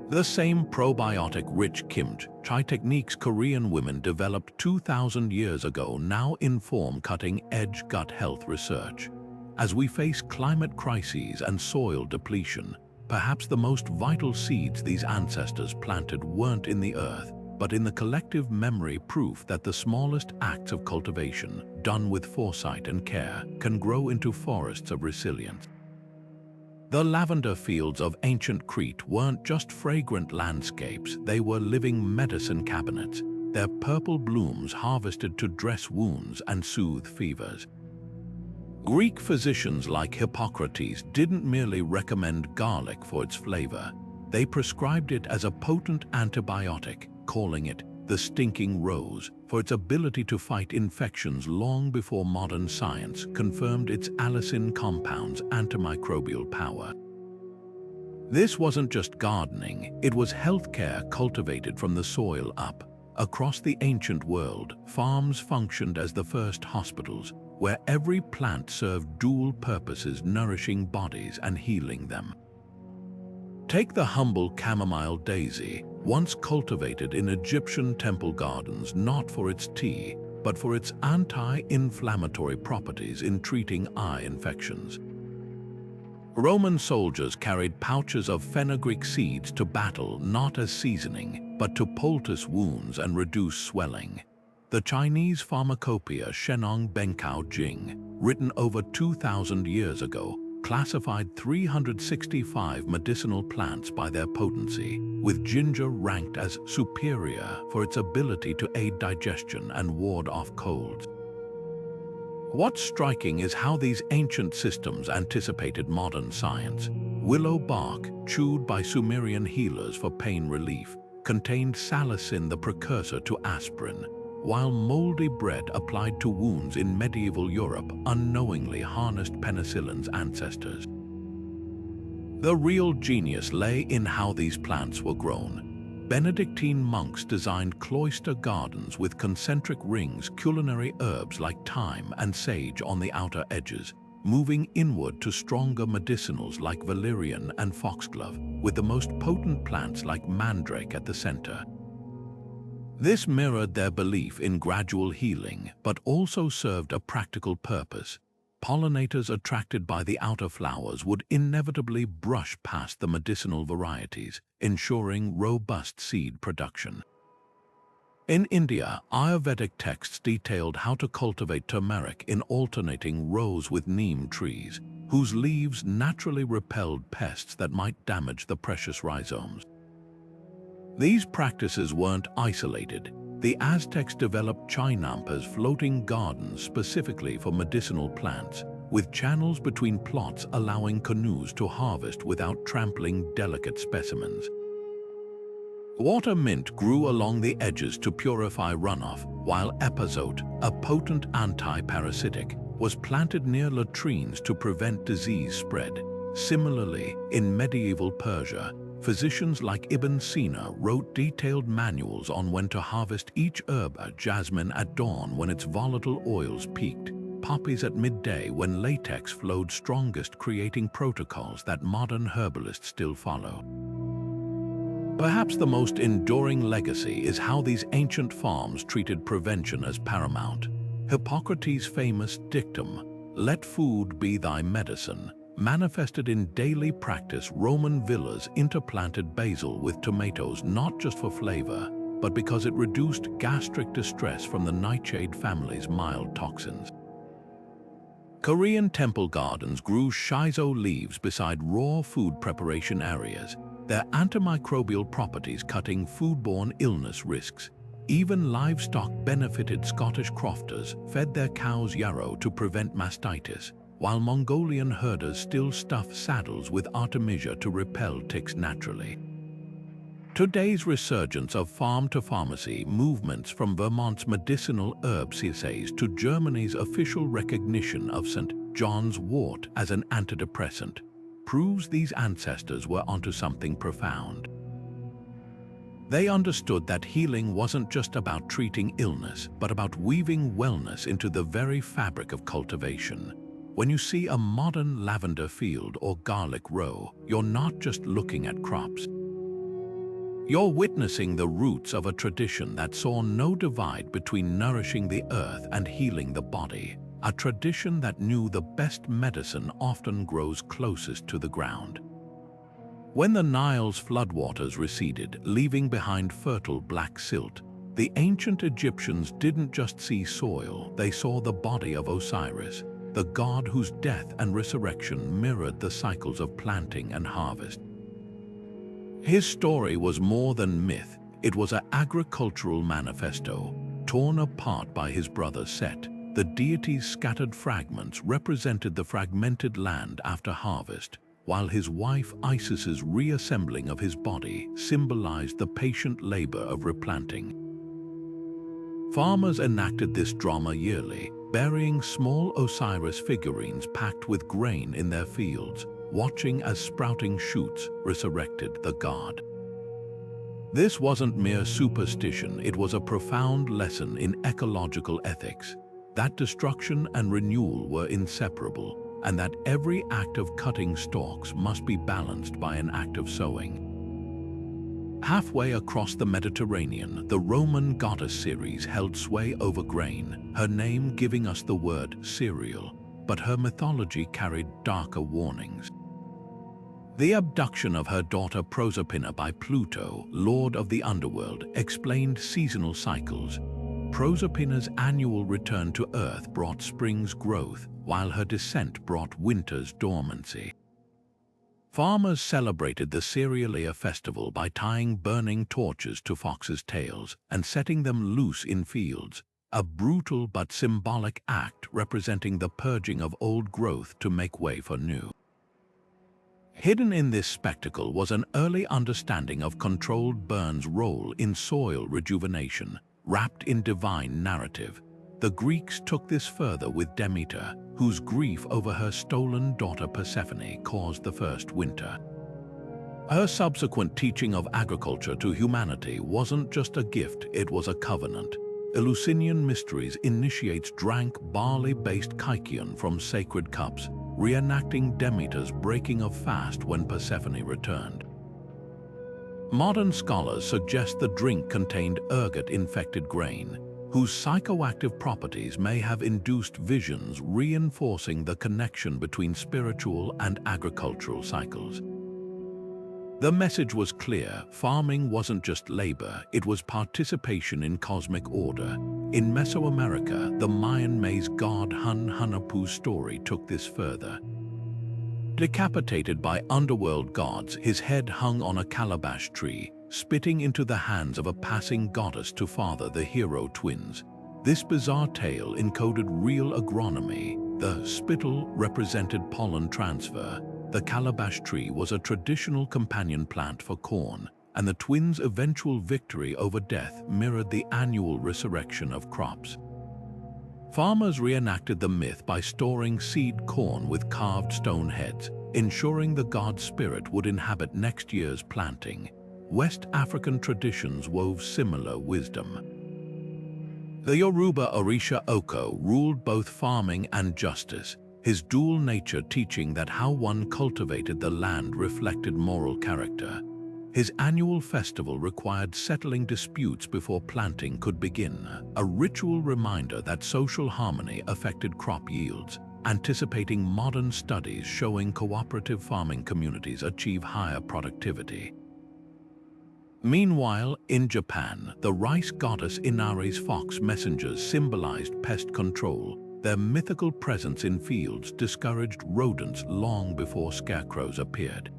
The same probiotic-rich kimchi techniques Korean women developed 2,000 years ago now inform cutting-edge gut health research. As we face climate crises and soil depletion, perhaps the most vital seeds these ancestors planted weren't in the earth, but in the collective memory proof that the smallest acts of cultivation, done with foresight and care, can grow into forests of resilience. The lavender fields of ancient Crete weren't just fragrant landscapes, they were living medicine cabinets, their purple blooms harvested to dress wounds and soothe fevers. Greek physicians like Hippocrates didn't merely recommend garlic for its flavor, they prescribed it as a potent antibiotic, calling it the stinking rose for its ability to fight infections long before modern science confirmed its allicin compound's antimicrobial power. This wasn't just gardening, it was healthcare cultivated from the soil up. Across the ancient world, farms functioned as the first hospitals, where every plant served dual purposes, nourishing bodies and healing them. Take the humble chamomile daisy, once cultivated in Egyptian temple gardens not for its tea, but for its anti-inflammatory properties in treating eye infections. Roman soldiers carried pouches of fenugreek seeds to battle not as seasoning, but to poultice wounds and reduce swelling. The Chinese pharmacopoeia Shenong Bencao Jing, written over 2,000 years ago, classified 365 medicinal plants by their potency, with ginger ranked as superior for its ability to aid digestion and ward off colds. What's striking is how these ancient systems anticipated modern science. Willow bark, chewed by Sumerian healers for pain relief, contained salicin, the precursor to aspirin, while moldy bread applied to wounds in medieval Europe unknowingly harnessed penicillin's ancestors. The real genius lay in how these plants were grown. Benedictine monks designed cloister gardens with concentric rings, culinary herbs like thyme and sage on the outer edges, moving inward to stronger medicinals like valerian and foxglove, with the most potent plants like mandrake at the center. This mirrored their belief in gradual healing, but also served a practical purpose. Pollinators attracted by the outer flowers would inevitably brush past the medicinal varieties, ensuring robust seed production. In India, Ayurvedic texts detailed how to cultivate turmeric in alternating rows with neem trees, whose leaves naturally repelled pests that might damage the precious rhizomes. These practices weren't isolated. The Aztecs developed chinampas, floating gardens specifically for medicinal plants, with channels between plots allowing canoes to harvest without trampling delicate specimens. Water mint grew along the edges to purify runoff, while epazote, a potent anti-parasitic, was planted near latrines to prevent disease spread. Similarly, in medieval Persia, physicians like Ibn Sina wrote detailed manuals on when to harvest each herb: jasmine at dawn when its volatile oils peaked, poppies at midday when latex flowed strongest, creating protocols that modern herbalists still follow. Perhaps the most enduring legacy is how these ancient farms treated prevention as paramount. Hippocrates' famous dictum, "Let food be thy medicine," manifested in daily practice. Roman villas interplanted basil with tomatoes not just for flavor, but because it reduced gastric distress from the nightshade family's mild toxins. Korean temple gardens grew shiso leaves beside raw food preparation areas, their antimicrobial properties cutting foodborne illness risks. Even livestock benefited. Scottish crofters fed their cows yarrow to prevent mastitis, while Mongolian herders still stuff saddles with artemisia to repel ticks naturally. Today's resurgence of farm-to-pharmacy movements, from Vermont's medicinal herbs essays to Germany's official recognition of St. John's wort as an antidepressant, proves these ancestors were onto something profound. They understood that healing wasn't just about treating illness, but about weaving wellness into the very fabric of cultivation. When you see a modern lavender field or garlic row, you're not just looking at crops. You're witnessing the roots of a tradition that saw no divide between nourishing the earth and healing the body, a tradition that knew the best medicine often grows closest to the ground. When the Nile's floodwaters receded, leaving behind fertile black silt, the ancient Egyptians didn't just see soil, they saw the body of Osiris, the god whose death and resurrection mirrored the cycles of planting and harvest. His story was more than myth, it was an agricultural manifesto. Torn apart by his brother Set, the deity's scattered fragments represented the fragmented land after harvest, while his wife Isis's reassembling of his body symbolized the patient labor of replanting. Farmers enacted this drama yearly, burying small Osiris figurines packed with grain in their fields, watching as sprouting shoots resurrected the god. This wasn't mere superstition, it was a profound lesson in ecological ethics, that destruction and renewal were inseparable, and that every act of cutting stalks must be balanced by an act of sowing. Halfway across the Mediterranean, the Roman goddess Ceres held sway over grain, her name giving us the word cereal, but her mythology carried darker warnings. The abduction of her daughter Proserpina by Pluto, lord of the underworld, explained seasonal cycles. Proserpina's annual return to Earth brought spring's growth, while her descent brought winter's dormancy. Farmers celebrated the Cerealia festival by tying burning torches to foxes' tails and setting them loose in fields, a brutal but symbolic act representing the purging of old growth to make way for new. Hidden in this spectacle was an early understanding of controlled burn's role in soil rejuvenation, wrapped in divine narrative. The Greeks took this further with Demeter, whose grief over her stolen daughter Persephone caused the first winter. Her subsequent teaching of agriculture to humanity wasn't just a gift, it was a covenant. Eleusinian Mysteries initiates drank barley-based kykeon from sacred cups, reenacting Demeter's breaking of fast when Persephone returned. Modern scholars suggest the drink contained ergot-infected grain, whose psychoactive properties may have induced visions reinforcing the connection between spiritual and agricultural cycles. The message was clear, farming wasn't just labor, it was participation in cosmic order. In Mesoamerica, the Mayan maize god Hun-Hunahpu's story took this further. Decapitated by underworld gods, his head hung on a calabash tree, spitting into the hands of a passing goddess to father the hero twins. This bizarre tale encoded real agronomy. The spittle represented pollen transfer. The calabash tree was a traditional companion plant for corn, and the twins' eventual victory over death mirrored the annual resurrection of crops. Farmers reenacted the myth by storing seed corn with carved stone heads, ensuring the god spirit would inhabit next year's planting. West African traditions wove similar wisdom. The Yoruba Orisha Oko ruled both farming and justice, his dual nature teaching that how one cultivated the land reflected moral character. His annual festival required settling disputes before planting could begin, a ritual reminder that social harmony affected crop yields, anticipating modern studies showing cooperative farming communities achieve higher productivity. Meanwhile, in Japan, the rice goddess Inari's fox messengers symbolized pest control. Their mythical presence in fields discouraged rodents long before scarecrows appeared.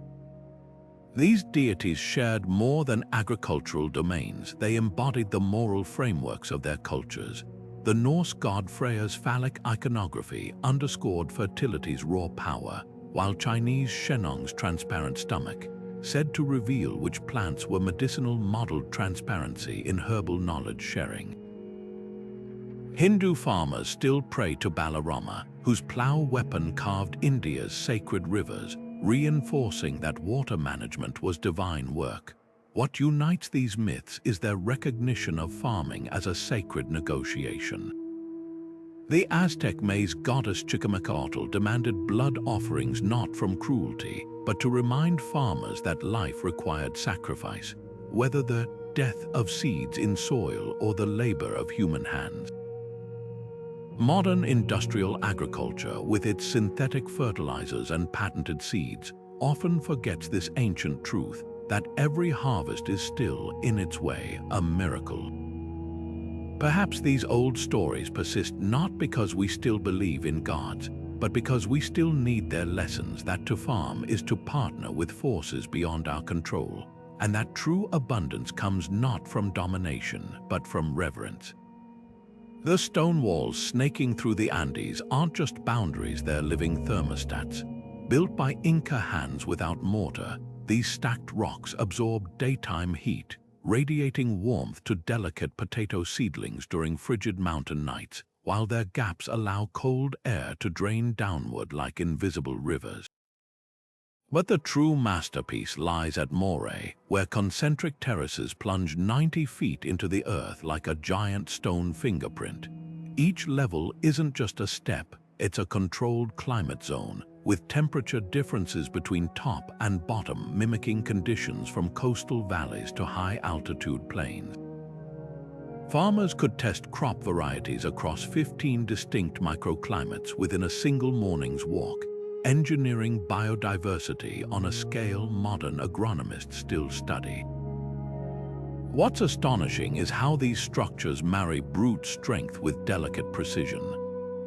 These deities shared more than agricultural domains, they embodied the moral frameworks of their cultures. The Norse god Freya's phallic iconography underscored fertility's raw power, while Chinese Shennong's transparent stomach, said to reveal which plants were medicinal, modeled transparency in herbal knowledge sharing. Hindu farmers still pray to Balarama, whose plough weapon carved India's sacred rivers, reinforcing that water management was divine work. What unites these myths is their recognition of farming as a sacred negotiation. The Aztec maize goddess Chicomacoatl demanded blood offerings not from cruelty, but to remind farmers that life required sacrifice. whether the death of seeds in soil or the labor of human hands. Modern industrial agriculture, with its synthetic fertilizers and patented seeds, often forgets this ancient truth that every harvest is still, in its way, a miracle. Perhaps these old stories persist not because we still believe in gods, but because we still need their lessons that to farm is to partner with forces beyond our control, and that true abundance comes not from domination, but from reverence. The stone walls snaking through the Andes aren't just boundaries, they're living thermostats. Built by Inca hands without mortar, these stacked rocks absorb daytime heat, radiating warmth to delicate potato seedlings during frigid mountain nights, while their gaps allow cold air to drain downward like invisible rivers. But the true masterpiece lies at Moray, where concentric terraces plunge 90 feet into the earth like a giant stone fingerprint. Each level isn't just a step, it's a controlled climate zone, with temperature differences between top and bottom mimicking conditions from coastal valleys to high-altitude plains. Farmers could test crop varieties across 15 distinct microclimates within a single morning's walk, engineering biodiversity on a scale modern agronomists still study. What's astonishing is how these structures marry brute strength with delicate precision.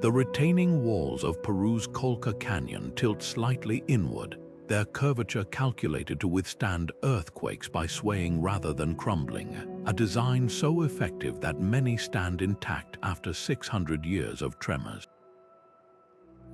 The retaining walls of Peru's Colca Canyon tilt slightly inward, their curvature calculated to withstand earthquakes by swaying rather than crumbling, a design so effective that many stand intact after 600 years of tremors.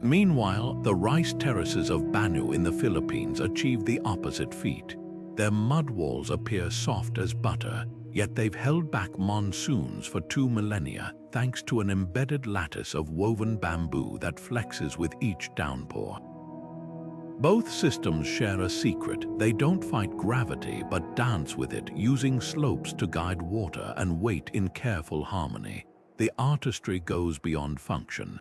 Meanwhile, the rice terraces of Banu in the Philippines achieve the opposite feat. Their mud walls appear soft as butter, yet they've held back monsoons for 2 millennia thanks to an embedded lattice of woven bamboo that flexes with each downpour. Both systems share a secret. They don't fight gravity but dance with it, using slopes to guide water and weight in careful harmony. The artistry goes beyond function.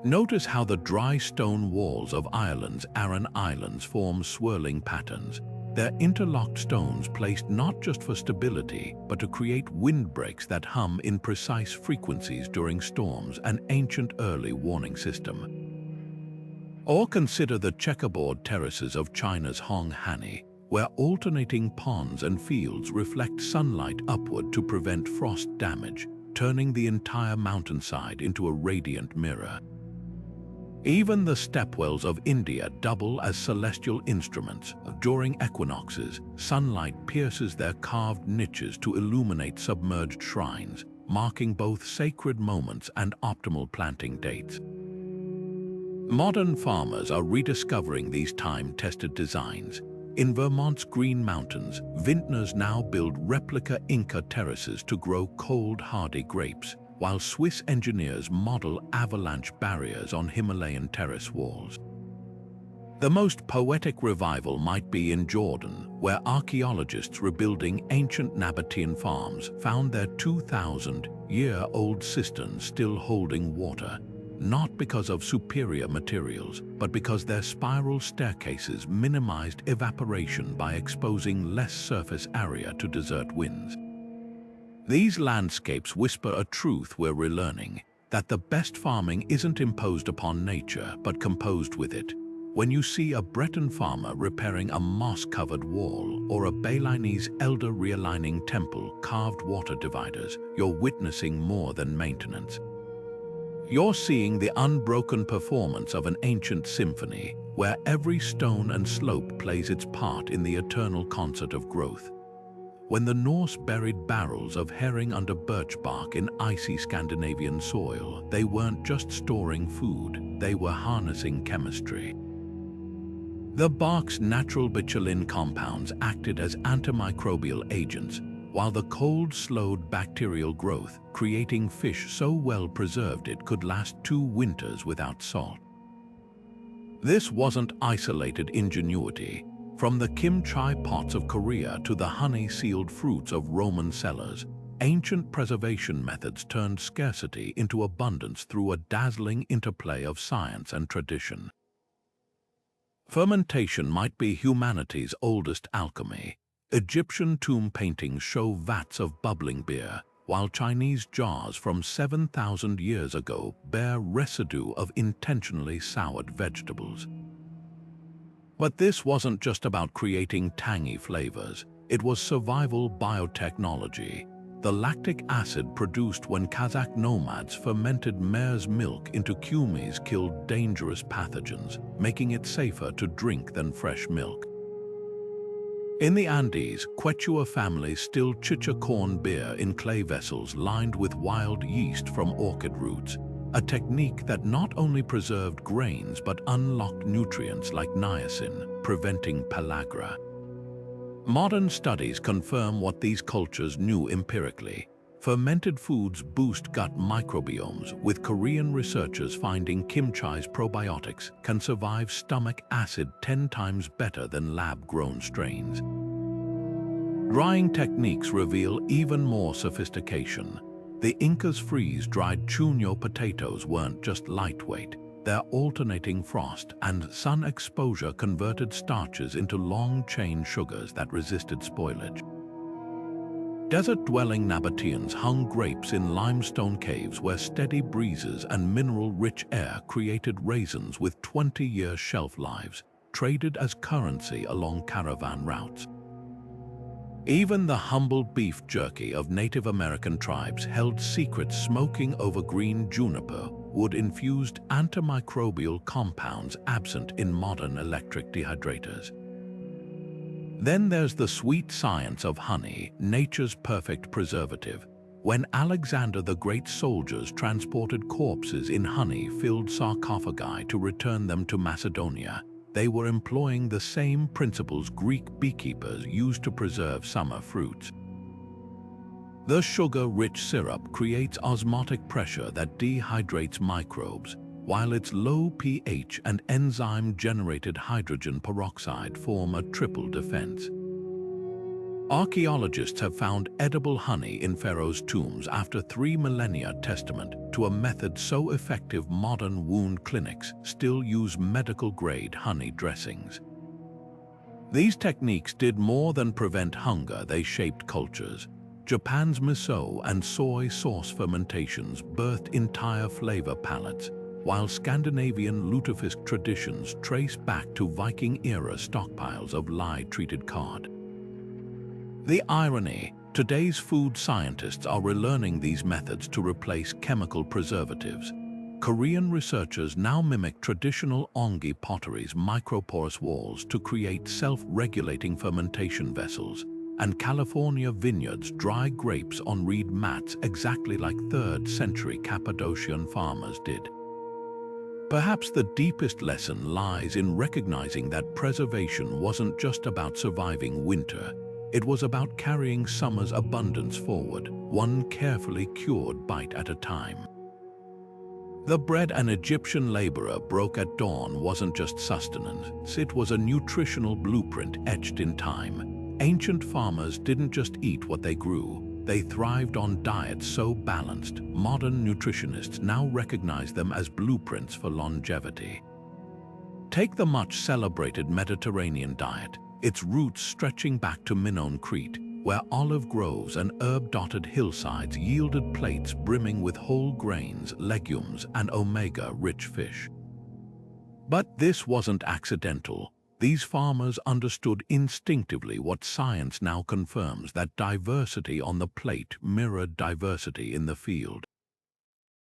Notice how the dry stone walls of Ireland's Aran Islands form swirling patterns. They're interlocked stones placed not just for stability, but to create windbreaks that hum in precise frequencies during storms, an ancient early warning system. Or consider the checkerboard terraces of China's Honghan, where alternating ponds and fields reflect sunlight upward to prevent frost damage, turning the entire mountainside into a radiant mirror. Even the stepwells of India double as celestial instruments. During equinoxes, sunlight pierces their carved niches to illuminate submerged shrines, marking both sacred moments and optimal planting dates. Modern farmers are rediscovering these time-tested designs. In Vermont's Green Mountains, vintners now build replica Inca terraces to grow cold, hardy grapes, while Swiss engineers model avalanche barriers on Himalayan terrace walls. The most poetic revival might be in Jordan, where archaeologists rebuilding ancient Nabatean farms found their 2,000-year-old cisterns still holding water, not because of superior materials, but because their spiral staircases minimized evaporation by exposing less surface area to desert winds. These landscapes whisper a truth we're relearning, that the best farming isn't imposed upon nature, but composed with it. When you see a Breton farmer repairing a moss-covered wall or a Balinese elder realigning temple carved water dividers, you're witnessing more than maintenance. You're seeing the unbroken performance of an ancient symphony, where every stone and slope plays its part in the eternal concert of growth. When the Norse buried barrels of herring under birch bark in icy Scandinavian soil, they weren't just storing food, they were harnessing chemistry. The bark's natural bitumen compounds acted as antimicrobial agents, while the cold slowed bacterial growth, creating fish so well preserved it could last 2 winters without salt. This wasn't isolated ingenuity. From the kimchi pots of Korea to the honey-sealed fruits of Roman cellars, ancient preservation methods turned scarcity into abundance through a dazzling interplay of science and tradition. Fermentation might be humanity's oldest alchemy. Egyptian tomb paintings show vats of bubbling beer, while Chinese jars from 7,000 years ago bear residue of intentionally soured vegetables. But this wasn't just about creating tangy flavors. It was survival biotechnology. The lactic acid produced when Kazakh nomads fermented mare's milk into kumis killed dangerous pathogens, making it safer to drink than fresh milk. In the Andes, Quechua families still chicha corn beer in clay vessels lined with wild yeast from orchid roots, a technique that not only preserved grains but unlocked nutrients like niacin, preventing pellagra. Modern studies confirm what these cultures knew empirically. Fermented foods boost gut microbiomes, with Korean researchers finding kimchi's probiotics can survive stomach acid 10 times better than lab-grown strains. Drying techniques reveal even more sophistication. The Incas' freeze-dried chuño potatoes weren't just lightweight. Their alternating frost and sun exposure converted starches into long-chain sugars that resisted spoilage. Desert-dwelling Nabateans hung grapes in limestone caves where steady breezes and mineral-rich air created raisins with 20-year shelf lives, traded as currency along caravan routes. Even the humble beef jerky of Native American tribes held secrets smoking over green juniper wood-infused antimicrobial compounds absent in modern electric dehydrators. Then there's the sweet science of honey, nature's perfect preservative. When Alexander the Great's soldiers transported corpses in honey-filled sarcophagi to return them to Macedonia, they were employing the same principles Greek beekeepers used to preserve summer fruits. The sugar-rich syrup creates osmotic pressure that dehydrates microbes, while its low pH and enzyme-generated hydrogen peroxide form a triple defense. Archaeologists have found edible honey in pharaohs' tombs after 3 millennia, testament to a method so effective modern wound clinics still use medical-grade honey dressings. These techniques did more than prevent hunger, they shaped cultures. Japan's miso and soy sauce fermentations birthed entire flavor palettes, while Scandinavian lutefisk traditions trace back to Viking-era stockpiles of lye-treated cod. The irony, today's food scientists are relearning these methods to replace chemical preservatives. Korean researchers now mimic traditional ongi pottery's microporous walls to create self-regulating fermentation vessels, and California vineyards dry grapes on reed mats exactly like 3rd century Cappadocian farmers did. Perhaps the deepest lesson lies in recognizing that preservation wasn't just about surviving winter. It was about carrying summer's abundance forward, one carefully cured bite at a time. The bread an Egyptian laborer broke at dawn wasn't just sustenance, it was a nutritional blueprint etched in time. Ancient farmers didn't just eat what they grew, they thrived on diets so balanced, modern nutritionists now recognize them as blueprints for longevity. Take the much-celebrated Mediterranean diet, its roots stretching back to Minoan Crete, where olive groves and herb-dotted hillsides yielded plates brimming with whole grains, legumes, and omega-rich fish. But this wasn't accidental. These farmers understood instinctively what science now confirms, that diversity on the plate mirrored diversity in the field.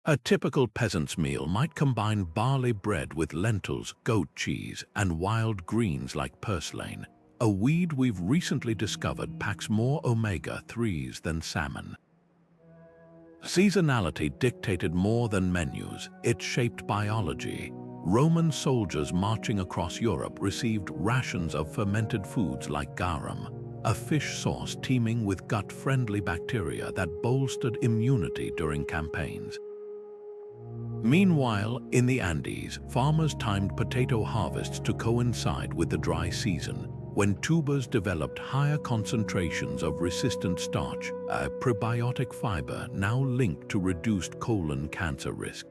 A typical peasant's meal might combine barley bread with lentils, goat cheese, and wild greens like purslane. A weed we've recently discovered packs more omega-3s than salmon. Seasonality dictated more than menus, it shaped biology. Roman soldiers marching across Europe received rations of fermented foods like garum, a fish sauce teeming with gut-friendly bacteria that bolstered immunity during campaigns. Meanwhile, in the Andes, farmers timed potato harvests to coincide with the dry season, when tubers developed higher concentrations of resistant starch, a prebiotic fiber now linked to reduced colon cancer risk.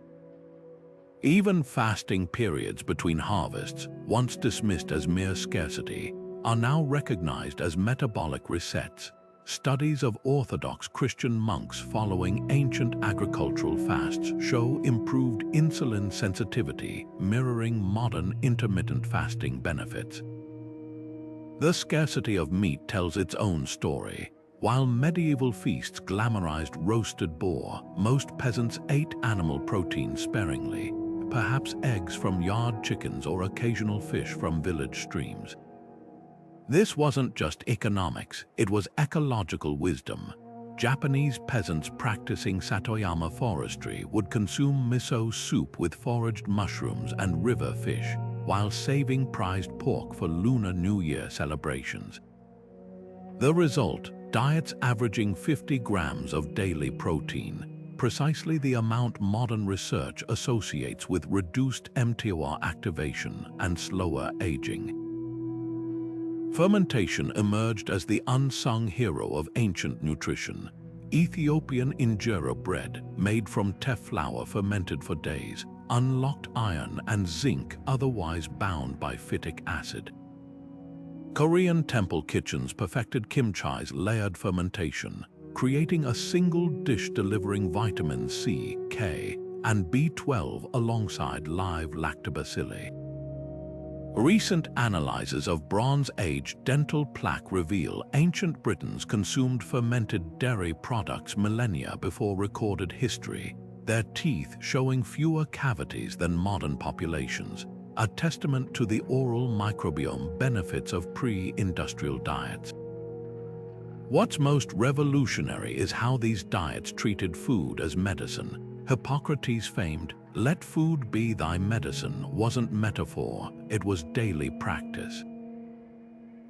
Even fasting periods between harvests, once dismissed as mere scarcity, are now recognized as metabolic resets. Studies of Orthodox Christian monks following ancient agricultural fasts show improved insulin sensitivity, mirroring modern intermittent fasting benefits. The scarcity of meat tells its own story. While medieval feasts glamorized roasted boar, most peasants ate animal protein sparingly, perhaps eggs from yard chickens or occasional fish from village streams. This wasn't just economics, it was ecological wisdom. Japanese peasants practicing Satoyama forestry would consume miso soup with foraged mushrooms and river fish, while saving prized pork for Lunar New Year celebrations. The result, diets averaging 50 grams of daily protein, precisely the amount modern research associates with reduced mTOR activation and slower aging. Fermentation emerged as the unsung hero of ancient nutrition. Ethiopian injera bread, made from teff flour fermented for days, unlocked iron and zinc otherwise bound by phytic acid. Korean temple kitchens perfected kimchi's layered fermentation, creating a single dish delivering vitamins C, K, and B12 alongside live lactobacilli. Recent analyses of Bronze Age dental plaque reveal ancient Britons consumed fermented dairy products millennia before recorded history, their teeth showing fewer cavities than modern populations, a testament to the oral microbiome benefits of pre-industrial diets. What's most revolutionary is how these diets treated food as medicine. Hippocrates' famed, "Let food be thy medicine," wasn't metaphor, it was daily practice.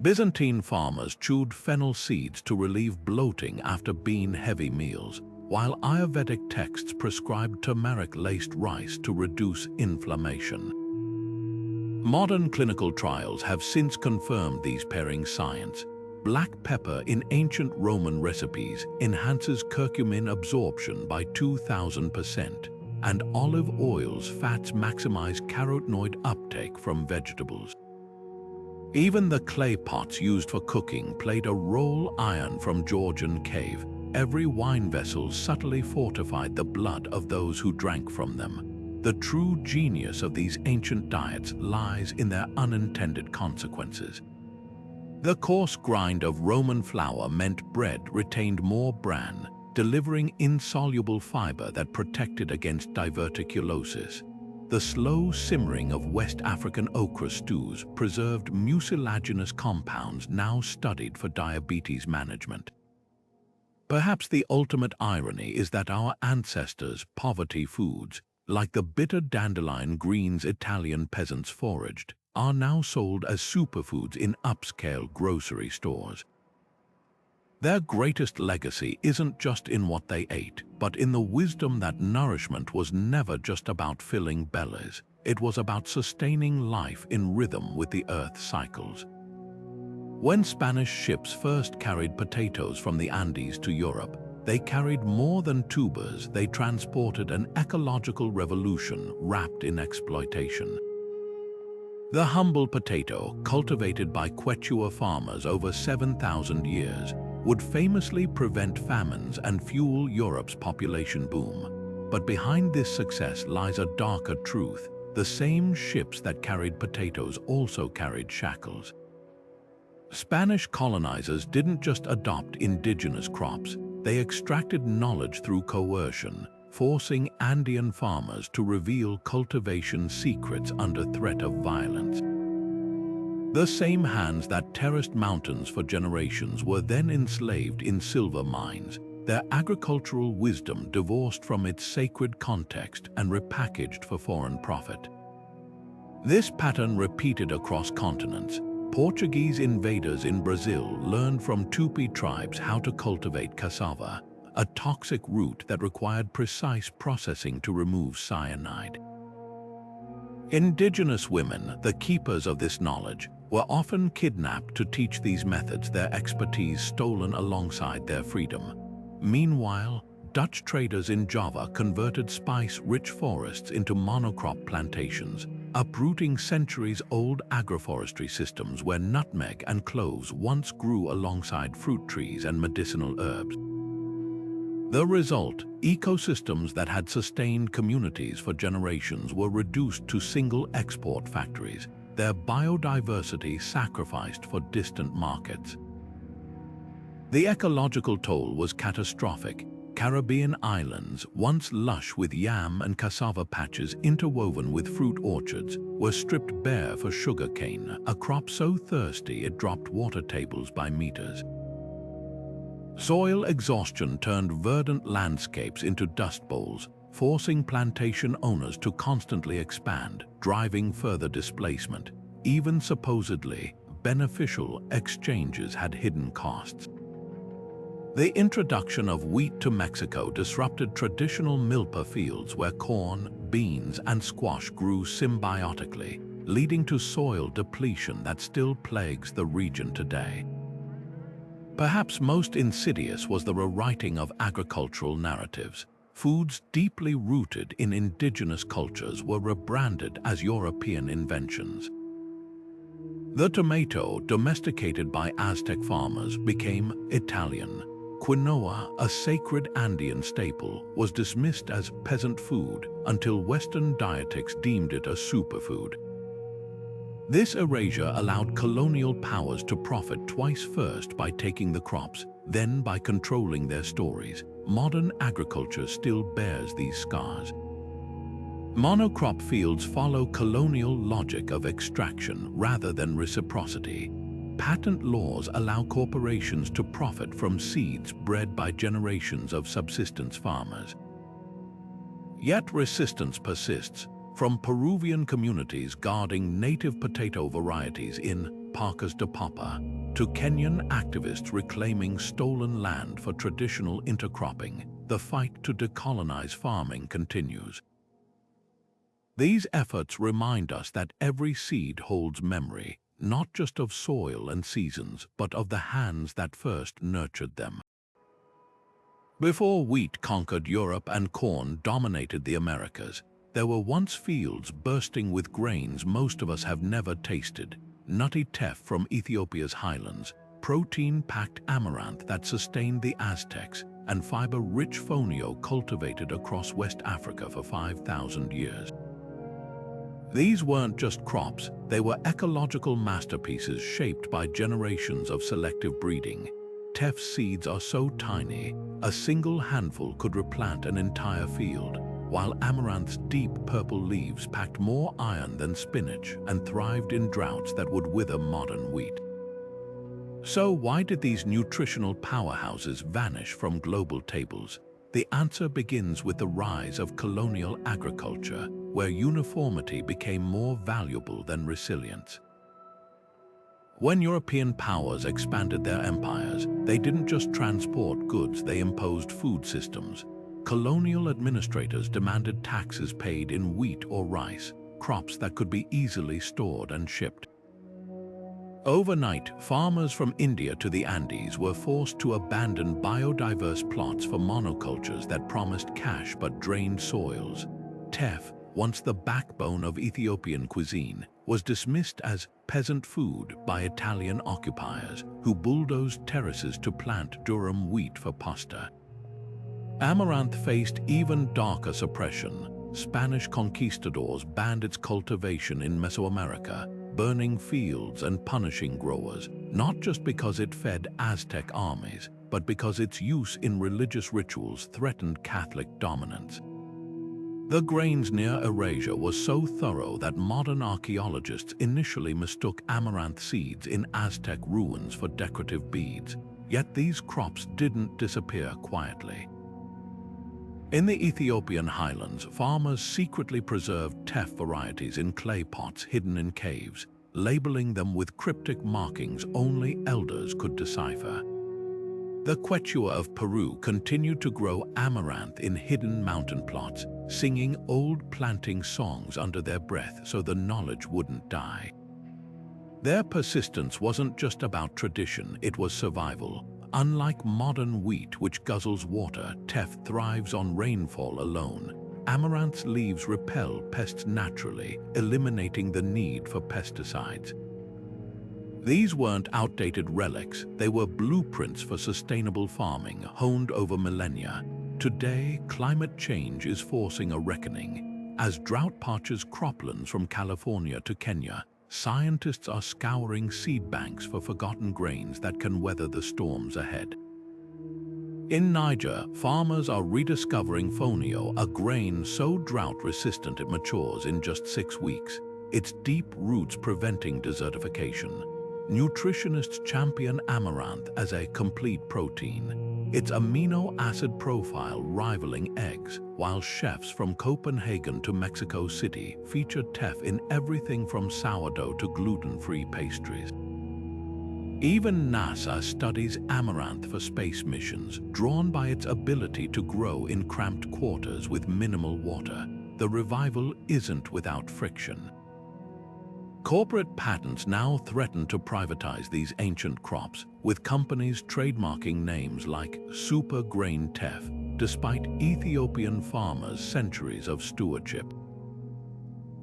Byzantine farmers chewed fennel seeds to relieve bloating after bean-heavy meals, while Ayurvedic texts prescribed turmeric-laced rice to reduce inflammation. Modern clinical trials have since confirmed these pairing science. Black pepper in ancient Roman recipes enhances curcumin absorption by 2000%, and olive oil's fats maximize carotenoid uptake from vegetables. Even the clay pots used for cooking played a role. Iron from Georgian cave. Every wine vessel subtly fortified the blood of those who drank from them. The true genius of these ancient diets lies in their unintended consequences. The coarse grind of Roman flour meant bread retained more bran, delivering insoluble fiber that protected against diverticulosis. The slow simmering of West African okra stews preserved mucilaginous compounds now studied for diabetes management. Perhaps the ultimate irony is that our ancestors' poverty foods, like the bitter dandelion greens Italian peasants foraged, are now sold as superfoods in upscale grocery stores. Their greatest legacy isn't just in what they ate, but in the wisdom that nourishment was never just about filling bellies. It was about sustaining life in rhythm with the Earth's cycles. When Spanish ships first carried potatoes from the Andes to Europe, they carried more than tubers. They transported an ecological revolution wrapped in exploitation. The humble potato, cultivated by Quechua farmers over 7,000 years, would famously prevent famines and fuel Europe's population boom. But behind this success lies a darker truth. The same ships that carried potatoes also carried shackles. Spanish colonizers didn't just adopt indigenous crops, they extracted knowledge through coercion, forcing Andean farmers to reveal cultivation secrets under threat of violence. The same hands that terraced mountains for generations were then enslaved in silver mines, their agricultural wisdom divorced from its sacred context and repackaged for foreign profit. This pattern repeated across continents. Portuguese invaders in Brazil learned from Tupi tribes how to cultivate cassava, a toxic root that required precise processing to remove cyanide. Indigenous women, the keepers of this knowledge, were often kidnapped to teach these methods, their expertise stolen alongside their freedom. Meanwhile, Dutch traders in Java converted spice-rich forests into monocrop plantations, uprooting centuries-old agroforestry systems where nutmeg and cloves once grew alongside fruit trees and medicinal herbs. The result, ecosystems that had sustained communities for generations were reduced to single export factories, their biodiversity sacrificed for distant markets. The ecological toll was catastrophic. Caribbean islands, once lush with yam and cassava patches interwoven with fruit orchards, were stripped bare for sugarcane, a crop so thirsty it dropped water tables by meters. Soil exhaustion turned verdant landscapes into dust bowls, forcing plantation owners to constantly expand, driving further displacement. Even supposedly beneficial exchanges had hidden costs. The introduction of wheat to Mexico disrupted traditional milpa fields where corn, beans, and squash grew symbiotically, leading to soil depletion that still plagues the region today. Perhaps most insidious was the rewriting of agricultural narratives. Foods deeply rooted in indigenous cultures were rebranded as European inventions. The tomato, domesticated by Aztec farmers, became Italian. Quinoa, a sacred Andean staple, was dismissed as peasant food until Western dietetics deemed it a superfood. This erasure allowed colonial powers to profit twice, first by taking the crops, then by controlling their stories. Modern agriculture still bears these scars. Monocrop fields follow colonial logic of extraction rather than reciprocity. Patent laws allow corporations to profit from seeds bred by generations of subsistence farmers. Yet resistance persists, from Peruvian communities guarding native potato varieties in Parcas de Papa, to Kenyan activists reclaiming stolen land for traditional intercropping. The fight to decolonize farming continues. These efforts remind us that every seed holds memory, not just of soil and seasons, but of the hands that first nurtured them. Before wheat conquered Europe and corn dominated the Americas, there were once fields bursting with grains most of us have never tasted. Nutty teff from Ethiopia's highlands, protein-packed amaranth that sustained the Aztecs, and fiber-rich fonio cultivated across West Africa for 5,000 years. These weren't just crops, they were ecological masterpieces shaped by generations of selective breeding. Teff seeds are so tiny, a single handful could replant an entire field, while amaranth's deep purple leaves packed more iron than spinach and thrived in droughts that would wither modern wheat. So why did these nutritional powerhouses vanish from global tables? The answer begins with the rise of colonial agriculture, where uniformity became more valuable than resilience. When European powers expanded their empires, they didn't just transport goods, they imposed food systems. Colonial administrators demanded taxes paid in wheat or rice, crops that could be easily stored and shipped. Overnight, farmers from India to the Andes were forced to abandon biodiverse plots for monocultures that promised cash but drained soils. Teff, once the backbone of Ethiopian cuisine, was dismissed as peasant food by Italian occupiers who bulldozed terraces to plant durum wheat for pasta. Amaranth faced even darker suppression. Spanish conquistadors banned its cultivation in Mesoamerica, burning fields and punishing growers, not just because it fed Aztec armies, but because its use in religious rituals threatened Catholic dominance. The grains near Eurasia was so thorough that modern archaeologists initially mistook amaranth seeds in Aztec ruins for decorative beads, yet these crops didn't disappear quietly. In the Ethiopian highlands, farmers secretly preserved teff varieties in clay pots hidden in caves, labeling them with cryptic markings only elders could decipher. The Quechua of Peru continued to grow amaranth in hidden mountain plots, singing old planting songs under their breath so the knowledge wouldn't die. Their persistence wasn't just about tradition, it was survival. Unlike modern wheat, which guzzles water, teff thrives on rainfall alone. Amaranth's leaves repel pests naturally, eliminating the need for pesticides. These weren't outdated relics, they were blueprints for sustainable farming honed over millennia. Today, climate change is forcing a reckoning. As drought parches croplands from California to Kenya, scientists are scouring seed banks for forgotten grains that can weather the storms ahead. In Niger, farmers are rediscovering fonio, a grain so drought-resistant it matures in just 6 weeks, its deep roots preventing desertification. Nutritionists champion amaranth as a complete protein, its amino acid profile rivaling eggs, while chefs from Copenhagen to Mexico City feature teff in everything from sourdough to gluten-free pastries. Even NASA studies amaranth for space missions, drawn by its ability to grow in cramped quarters with minimal water. The revival isn't without friction. Corporate patents now threaten to privatize these ancient crops, with companies trademarking names like super grain teff, despite Ethiopian farmers' centuries of stewardship.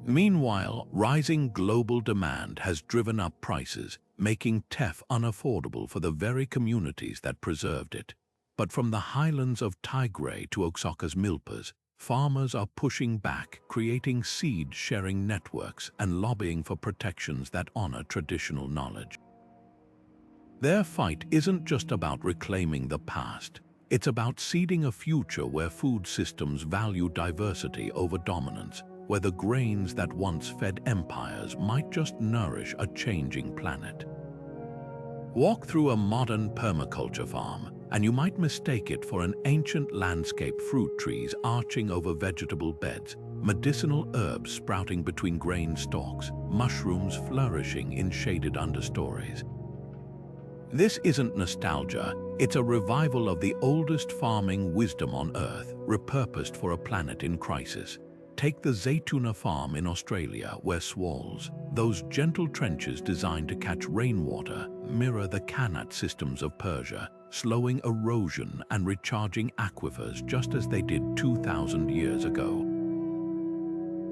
Meanwhile, rising global demand has driven up prices, making teff unaffordable for the very communities that preserved it. But from the highlands of Tigray to Oaxaca's milpas, farmers are pushing back, creating seed-sharing networks and lobbying for protections that honor traditional knowledge. Their fight isn't just about reclaiming the past. It's about seeding a future where food systems value diversity over dominance, where the grains that once fed empires might just nourish a changing planet. Walk through a modern permaculture farm, and you might mistake it for an ancient landscape: fruit trees arching over vegetable beds, medicinal herbs sprouting between grain stalks, mushrooms flourishing in shaded understories. This isn't nostalgia, it's a revival of the oldest farming wisdom on Earth, repurposed for a planet in crisis. Take the Zaytuna farm in Australia, where swales, those gentle trenches designed to catch rainwater, mirror the Qanat systems of Persia, slowing erosion and recharging aquifers just as they did 2,000 years ago.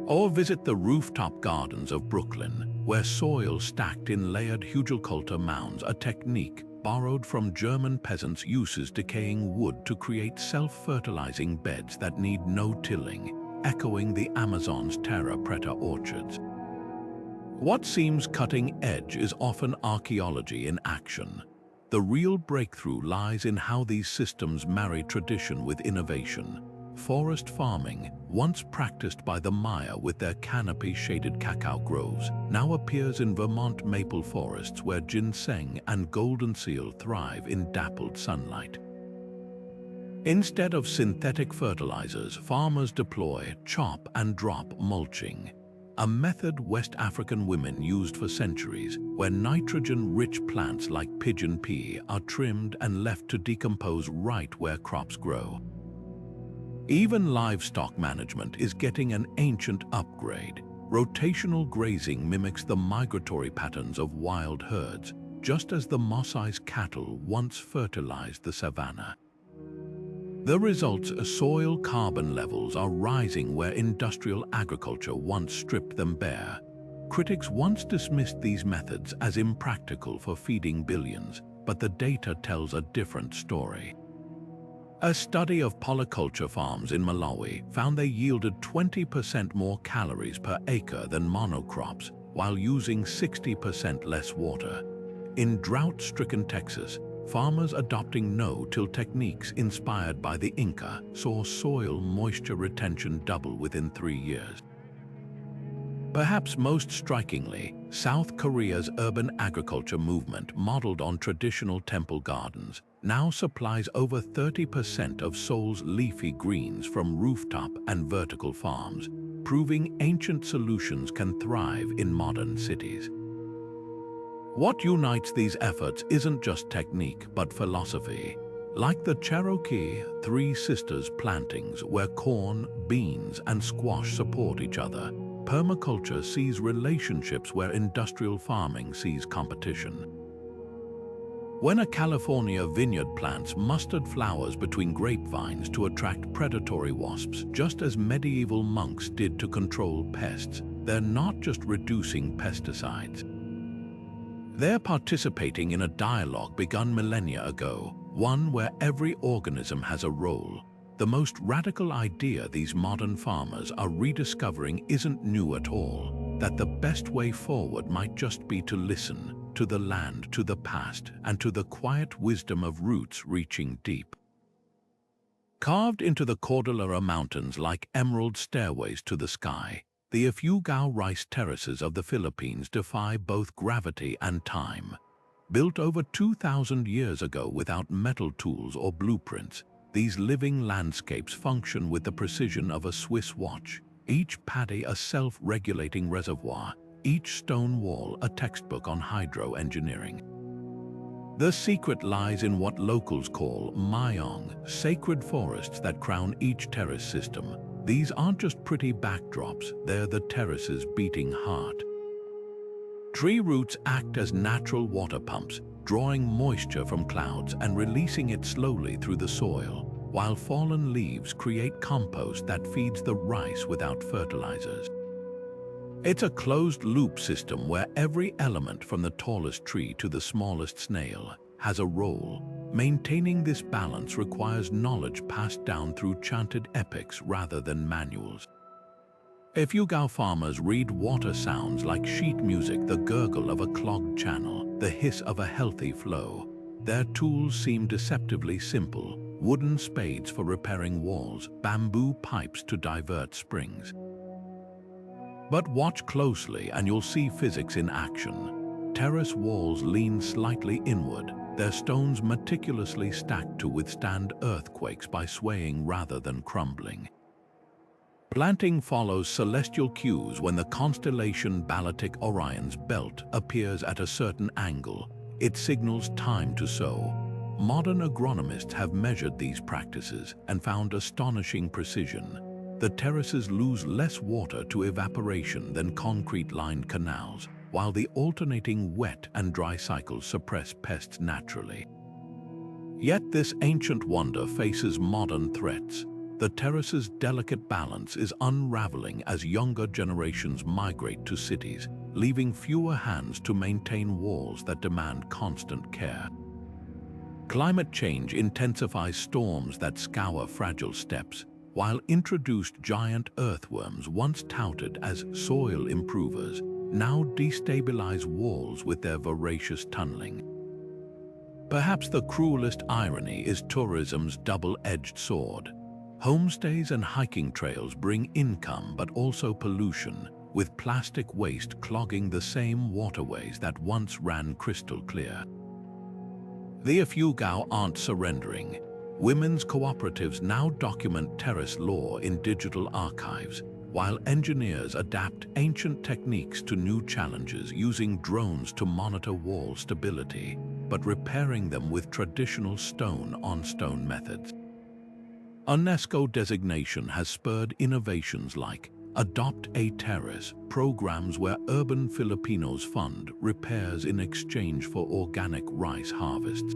Or visit the rooftop gardens of Brooklyn, where soil stacked in layered hugelkultur mounds, a technique borrowed from German peasants, uses decaying wood to create self-fertilizing beds that need no tilling, echoing the Amazon's terra preta orchards. What seems cutting edge is often archaeology in action. The real breakthrough lies in how these systems marry tradition with innovation. Forest farming, once practiced by the Maya with their canopy-shaded cacao groves, now appears in Vermont maple forests where ginseng and golden seal thrive in dappled sunlight. Instead of synthetic fertilizers, farmers deploy chop and drop mulching, a method West African women used for centuries, where nitrogen-rich plants like pigeon pea are trimmed and left to decompose right where crops grow. Even livestock management is getting an ancient upgrade. Rotational grazing mimics the migratory patterns of wild herds, just as the Maasai's cattle once fertilized the savanna. The result: soil carbon levels are rising where industrial agriculture once stripped them bare. Critics once dismissed these methods as impractical for feeding billions, but the data tells a different story. A study of polyculture farms in Malawi found they yielded 20% more calories per acre than monocrops, while using 60% less water. In drought-stricken Texas, farmers adopting no-till techniques inspired by the Inca saw soil moisture retention double within 3 years. Perhaps most strikingly, South Korea's urban agriculture movement, modeled on traditional temple gardens, now supplies over 30% of Seoul's leafy greens from rooftop and vertical farms, proving ancient solutions can thrive in modern cities. What unites these efforts isn't just technique, but philosophy. Like the Cherokee Three Sisters plantings, where corn, beans, and squash support each other, permaculture sees relationships where industrial farming sees competition. When a California vineyard plants mustard flowers between grapevines to attract predatory wasps, just as medieval monks did to control pests, they're not just reducing pesticides. They're participating in a dialogue begun millennia ago, one where every organism has a role. The most radical idea these modern farmers are rediscovering isn't new at all, that the best way forward might just be to listen to the land, to the past, and to the quiet wisdom of roots reaching deep. Carved into the Cordillera Mountains like emerald stairways to the sky, the Ifugao rice terraces of the Philippines defy both gravity and time. Built over 2,000 years ago without metal tools or blueprints, these living landscapes function with the precision of a Swiss watch, each paddy a self-regulating reservoir, each stone wall a textbook on hydro-engineering. The secret lies in what locals call mayong, sacred forests that crown each terrace system. These aren't just pretty backdrops, they're the terrace's beating heart. Tree roots act as natural water pumps, drawing moisture from clouds and releasing it slowly through the soil, while fallen leaves create compost that feeds the rice without fertilizers. It's a closed-loop system where every element from the tallest tree to the smallest snail has a role. Maintaining this balance requires knowledge passed down through chanted epics rather than manuals. Ifugao farmers read water sounds like sheet music, the gurgle of a clogged channel, the hiss of a healthy flow. Their tools seem deceptively simple: wooden spades for repairing walls, bamboo pipes to divert springs. But watch closely and you'll see physics in action. Terrace walls lean slightly inward, their stones meticulously stacked to withstand earthquakes by swaying rather than crumbling. Planting follows celestial cues. When the constellation Balatic Orion's belt appears at a certain angle, it signals time to sow. Modern agronomists have measured these practices and found astonishing precision. The terraces lose less water to evaporation than concrete-lined canals, while the alternating wet and dry cycles suppress pests naturally. Yet this ancient wonder faces modern threats. The terrace's delicate balance is unraveling as younger generations migrate to cities, leaving fewer hands to maintain walls that demand constant care. Climate change intensifies storms that scour fragile steps, while introduced giant earthworms, once touted as soil improvers, now destabilize walls with their voracious tunneling. Perhaps the cruelest irony is tourism's double-edged sword. Homestays and hiking trails bring income but also pollution, with plastic waste clogging the same waterways that once ran crystal clear. The Ifugao aren't surrendering. Women's cooperatives now document terrace law in digital archives, while engineers adapt ancient techniques to new challenges, using drones to monitor wall stability, but repairing them with traditional stone-on-stone methods. UNESCO designation has spurred innovations like Adopt a Terrace, programs where urban Filipinos fund repairs in exchange for organic rice harvests.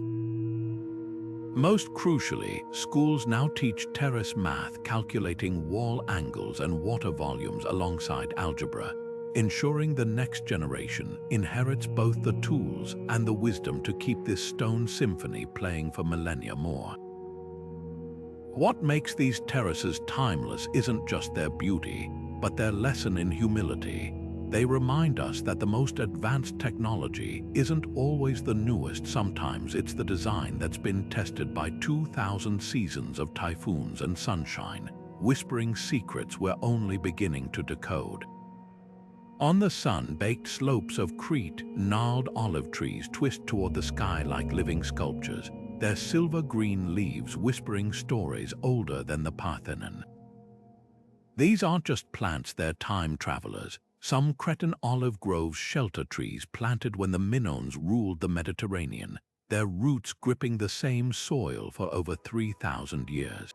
Most crucially, schools now teach terrace math, calculating wall angles and water volumes alongside algebra, ensuring the next generation inherits both the tools and the wisdom to keep this stone symphony playing for millennia more. What makes these terraces timeless isn't just their beauty, but their lesson in humility. They remind us that the most advanced technology isn't always the newest. Sometimes it's the design that's been tested by 2,000 seasons of typhoons and sunshine, whispering secrets we're only beginning to decode. On the sun-baked slopes of Crete, gnarled olive trees twist toward the sky like living sculptures, their silver-green leaves whispering stories older than the Parthenon. These aren't just plants, they're time travelers. Some Cretan olive groves shelter trees planted when the Minoans ruled the Mediterranean, their roots gripping the same soil for over 3,000 years.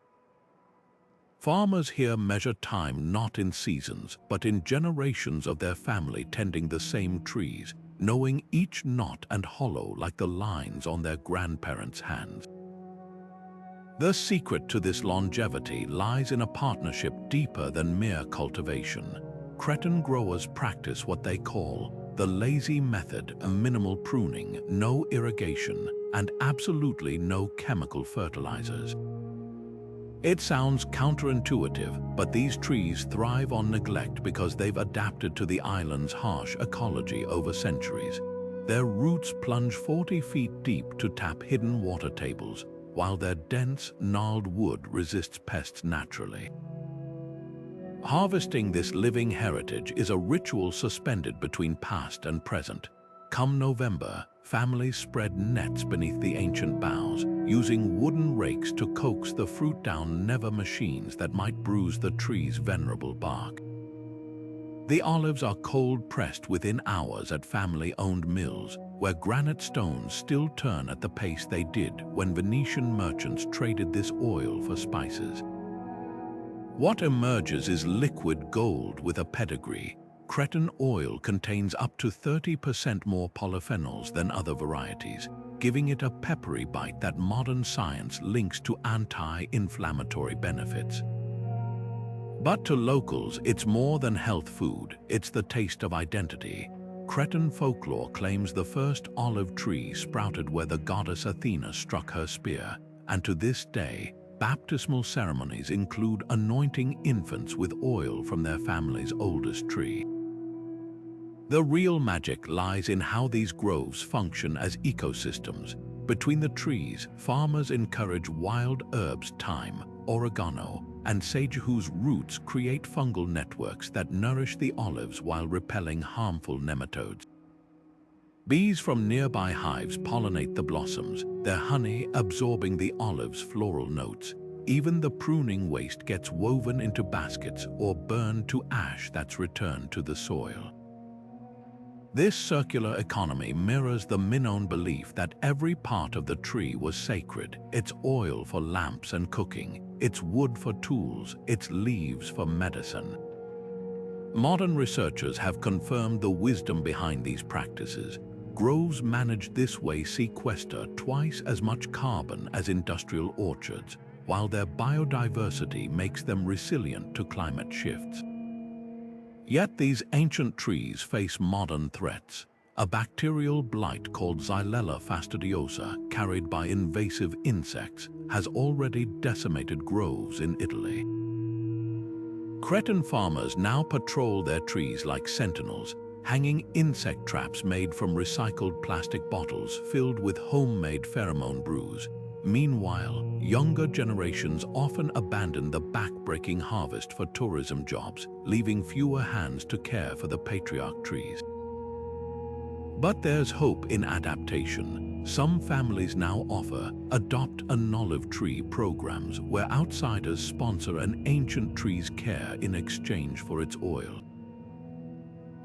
Farmers here measure time not in seasons, but in generations of their family tending the same trees, knowing each knot and hollow like the lines on their grandparents' hands. The secret to this longevity lies in a partnership deeper than mere cultivation. Cretan growers practice what they call the lazy method, a minimal pruning, no irrigation, and absolutely no chemical fertilizers. It sounds counterintuitive, but these trees thrive on neglect because they've adapted to the island's harsh ecology over centuries. Their roots plunge 40 feet deep to tap hidden water tables, while their dense, gnarled wood resists pests naturally. Harvesting this living heritage is a ritual suspended between past and present. Come November, families spread nets beneath the ancient boughs, using wooden rakes to coax the fruit down never machines that might bruise the tree's venerable bark. The olives are cold-pressed within hours at family-owned mills, where granite stones still turn at the pace they did when Venetian merchants traded this oil for spices. What emerges is liquid gold with a pedigree. Cretan oil contains up to 30% more polyphenols than other varieties, giving it a peppery bite that modern science links to anti-inflammatory benefits. But to locals, it's more than health food, it's the taste of identity. Cretan folklore claims the first olive tree sprouted where the goddess Athena struck her spear, and to this day, baptismal ceremonies include anointing infants with oil from their family's oldest tree. The real magic lies in how these groves function as ecosystems. Between the trees, farmers encourage wild herbs, thyme, oregano, and sage whose roots create fungal networks that nourish the olives while repelling harmful nematodes. Bees from nearby hives pollinate the blossoms, their honey absorbing the olive's floral notes. Even the pruning waste gets woven into baskets or burned to ash that's returned to the soil. This circular economy mirrors the Minoan belief that every part of the tree was sacred, its oil for lamps and cooking, its wood for tools, its leaves for medicine. Modern researchers have confirmed the wisdom behind these practices. Groves managed this way sequester twice as much carbon as industrial orchards, while their biodiversity makes them resilient to climate shifts. Yet these ancient trees face modern threats. A bacterial blight called Xylella fastidiosa, carried by invasive insects, has already decimated groves in Italy. Cretan farmers now patrol their trees like sentinels, hanging insect traps made from recycled plastic bottles filled with homemade pheromone brews. Meanwhile, younger generations often abandon the back-breaking harvest for tourism jobs, leaving fewer hands to care for the patriarch trees. But there's hope in adaptation. Some families now offer Adopt an Olive Tree programs where outsiders sponsor an ancient tree's care in exchange for its oil.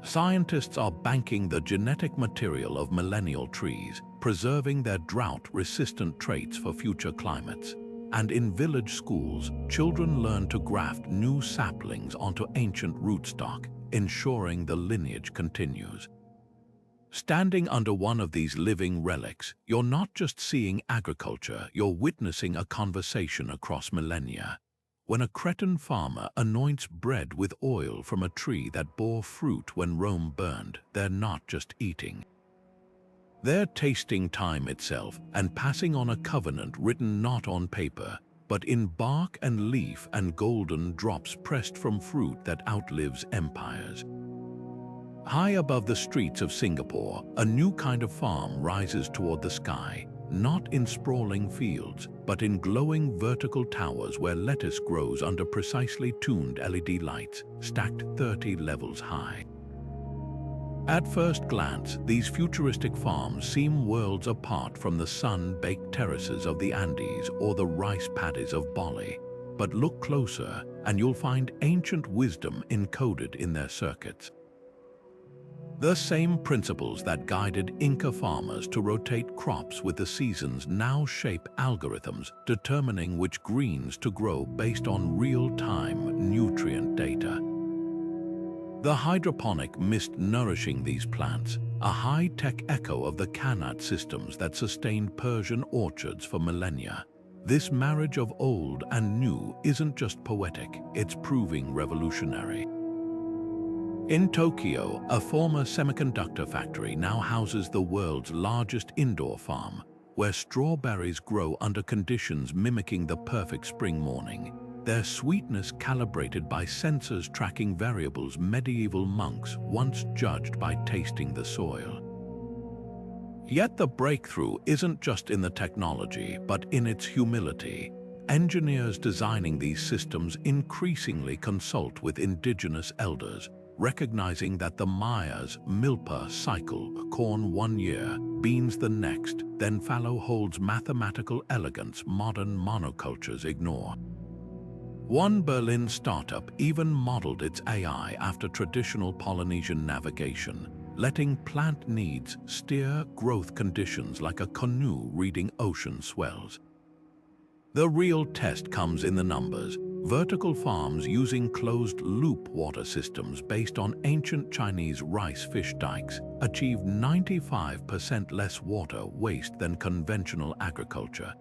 Scientists are banking the genetic material of millennial trees, preserving their drought-resistant traits for future climates. And in village schools, children learn to graft new saplings onto ancient rootstock, ensuring the lineage continues. Standing under one of these living relics, you're not just seeing agriculture, you're witnessing a conversation across millennia. When a Cretan farmer anoints bread with oil from a tree that bore fruit when Rome burned, they're not just eating. They're tasting time itself and passing on a covenant written not on paper, but in bark and leaf and golden drops pressed from fruit that outlives empires. High above the streets of Singapore, a new kind of farm rises toward the sky, not in sprawling fields, but in glowing vertical towers where lettuce grows under precisely tuned LED lights, stacked 30 levels high. At first glance, these futuristic farms seem worlds apart from the sun-baked terraces of the Andes or the rice paddies of Bali. But look closer, and you'll find ancient wisdom encoded in their circuits. The same principles that guided Inca farmers to rotate crops with the seasons now shape algorithms determining which greens to grow based on real-time nutrient data. The hydroponic mist nourishing these plants, a high-tech echo of the Qanat systems that sustained Persian orchards for millennia. This marriage of old and new isn't just poetic, it's proving revolutionary. In Tokyo, a former semiconductor factory now houses the world's largest indoor farm, where strawberries grow under conditions mimicking the perfect spring morning, their sweetness calibrated by sensors tracking variables medieval monks once judged by tasting the soil. Yet the breakthrough isn't just in the technology, but in its humility. Engineers designing these systems increasingly consult with indigenous elders, recognizing that the Maya's milpa cycle, corn 1 year, beans the next, then fallow holds mathematical elegance modern monocultures ignore. One Berlin startup even modeled its AI after traditional Polynesian navigation, letting plant needs steer growth conditions like a canoe reading ocean swells. The real test comes in the numbers. Vertical farms using closed-loop water systems based on ancient Chinese rice fish dikes achieve 95% less water waste than conventional agriculture.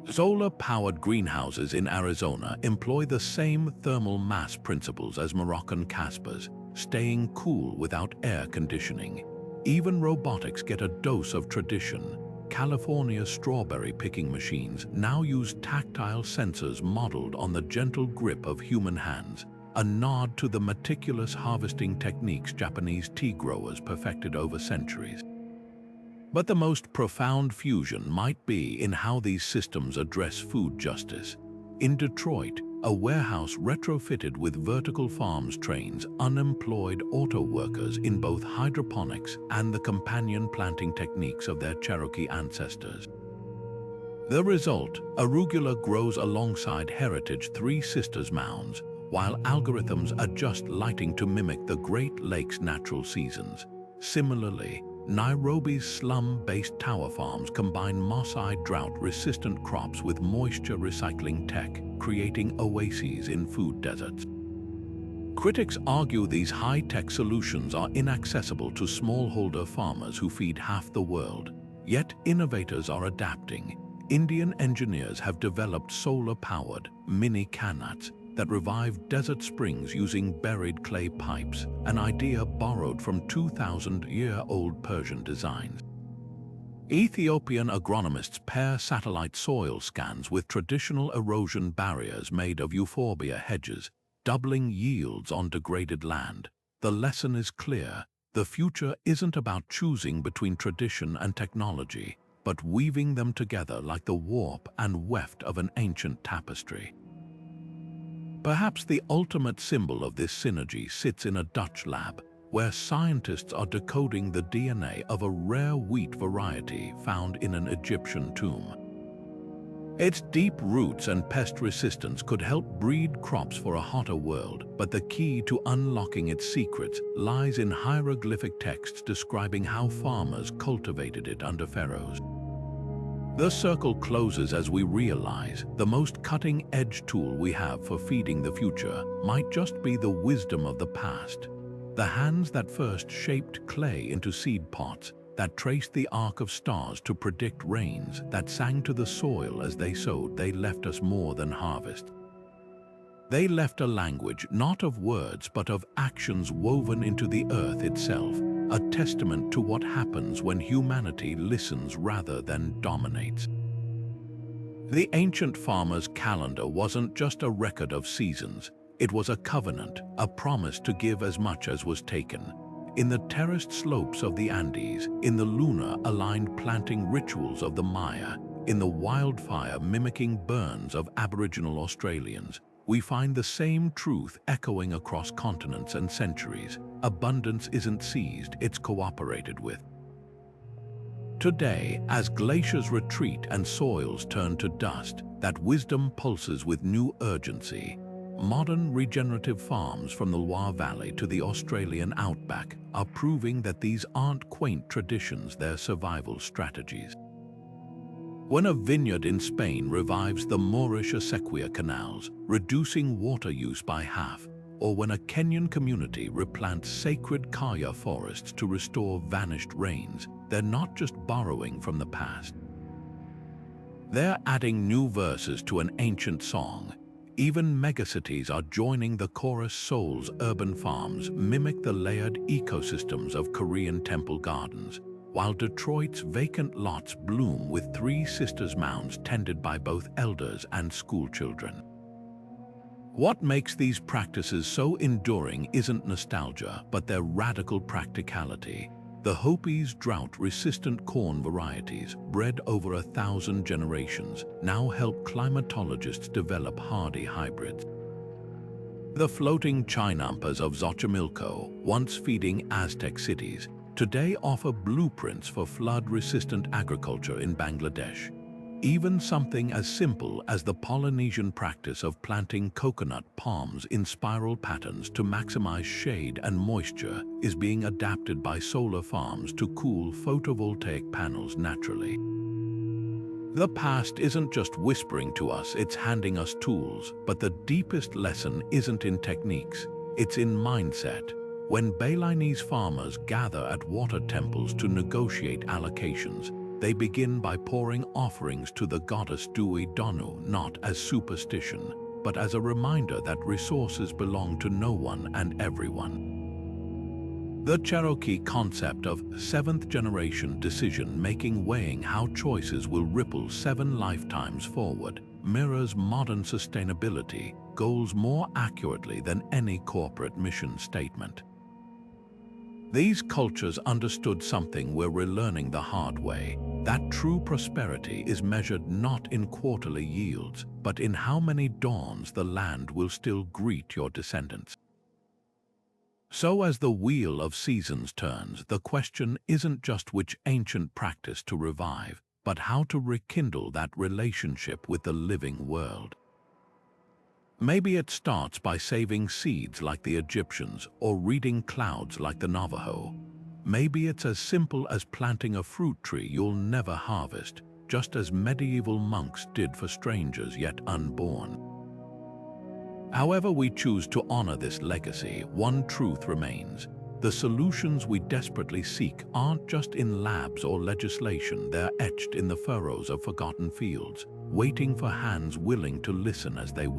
Solar-powered greenhouses in Arizona employ the same thermal mass principles as Moroccan Caspers, staying cool without air conditioning. Even robotics get a dose of tradition. California's strawberry picking machines now use tactile sensors modeled on the gentle grip of human hands, a nod to the meticulous harvesting techniques Japanese tea growers perfected over centuries. But the most profound fusion might be in how these systems address food justice. In Detroit, a warehouse retrofitted with vertical farms trains unemployed auto workers in both hydroponics and the companion planting techniques of their Cherokee ancestors. The result, arugula grows alongside heritage Three Sisters mounds, while algorithms adjust lighting to mimic the Great Lakes' natural seasons. Similarly, Nairobi's slum-based tower farms combine moss-eyed drought-resistant crops with moisture recycling tech, creating oases in food deserts. Critics argue these high-tech solutions are inaccessible to smallholder farmers who feed half the world. Yet innovators are adapting. Indian engineers have developed solar-powered mini Qanats that revive desert springs using buried clay pipes, an idea borrowed from 2,000-year-old Persian designs. Ethiopian agronomists pair satellite soil scans with traditional erosion barriers made of euphorbia hedges, doubling yields on degraded land. The lesson is clear. The future isn't about choosing between tradition and technology, but weaving them together like the warp and weft of an ancient tapestry. Perhaps the ultimate symbol of this synergy sits in a Dutch lab, where scientists are decoding the DNA of a rare wheat variety found in an Egyptian tomb. Its deep roots and pest resistance could help breed crops for a hotter world, but the key to unlocking its secrets lies in hieroglyphic texts describing how farmers cultivated it under pharaohs. The circle closes as we realize the most cutting-edge tool we have for feeding the future might just be the wisdom of the past. The hands that first shaped clay into seed pots, that traced the arc of stars to predict rains, that sang to the soil as they sowed, they left us more than harvest. They left a language not of words but of actions woven into the earth itself, a testament to what happens when humanity listens rather than dominates. The ancient farmer's calendar wasn't just a record of seasons, it was a covenant, a promise to give as much as was taken. In the terraced slopes of the Andes, in the lunar-aligned planting rituals of the Maya, in the wildfire mimicking burns of Aboriginal Australians, we find the same truth echoing across continents and centuries. Abundance isn't seized, it's cooperated with. Today, as glaciers retreat and soils turn to dust, that wisdom pulses with new urgency. Modern regenerative farms from the Loire Valley to the Australian outback are proving that these aren't quaint traditions, they're survival strategies. When a vineyard in Spain revives the Moorish acequia canals, reducing water use by half, or when a Kenyan community replants sacred kaya forests to restore vanished rains, they're not just borrowing from the past. They're adding new verses to an ancient song. Even megacities are joining the chorus. Seoul's urban farms mimic the layered ecosystems of Korean temple gardens, while Detroit's vacant lots bloom with Three Sisters mounds tended by both elders and schoolchildren. What makes these practices so enduring isn't nostalgia, but their radical practicality. The Hopi's drought-resistant corn varieties, bred over 1,000 generations, now help climatologists develop hardy hybrids. The floating chinampas of Xochimilco, once feeding Aztec cities, today offer blueprints for flood-resistant agriculture in Bangladesh. Even something as simple as the Polynesian practice of planting coconut palms in spiral patterns to maximize shade and moisture is being adapted by solar farms to cool photovoltaic panels naturally. The past isn't just whispering to us, it's handing us tools, but the deepest lesson isn't in techniques, it's in mindset. When Balinese farmers gather at water temples to negotiate allocations, they begin by pouring offerings to the goddess Dewi Donu, not as superstition, but as a reminder that resources belong to no one and everyone. The Cherokee concept of seventh-generation decision-making, weighing how choices will ripple 7 lifetimes forward, mirrors modern sustainability goals more accurately than any corporate mission statement. These cultures understood something we're relearning the hard way, that true prosperity is measured not in quarterly yields, but in how many dawns the land will still greet your descendants. So as the wheel of seasons turns, the question isn't just which ancient practice to revive, but how to rekindle that relationship with the living world. Maybe it starts by saving seeds like the Egyptians or reading clouds like the Navajo. Maybe it's as simple as planting a fruit tree you'll never harvest, just as medieval monks did for strangers yet unborn. However we choose to honor this legacy, one truth remains. The solutions we desperately seek aren't just in labs or legislation, they're etched in the furrows of forgotten fields, waiting for hands willing to listen as they work.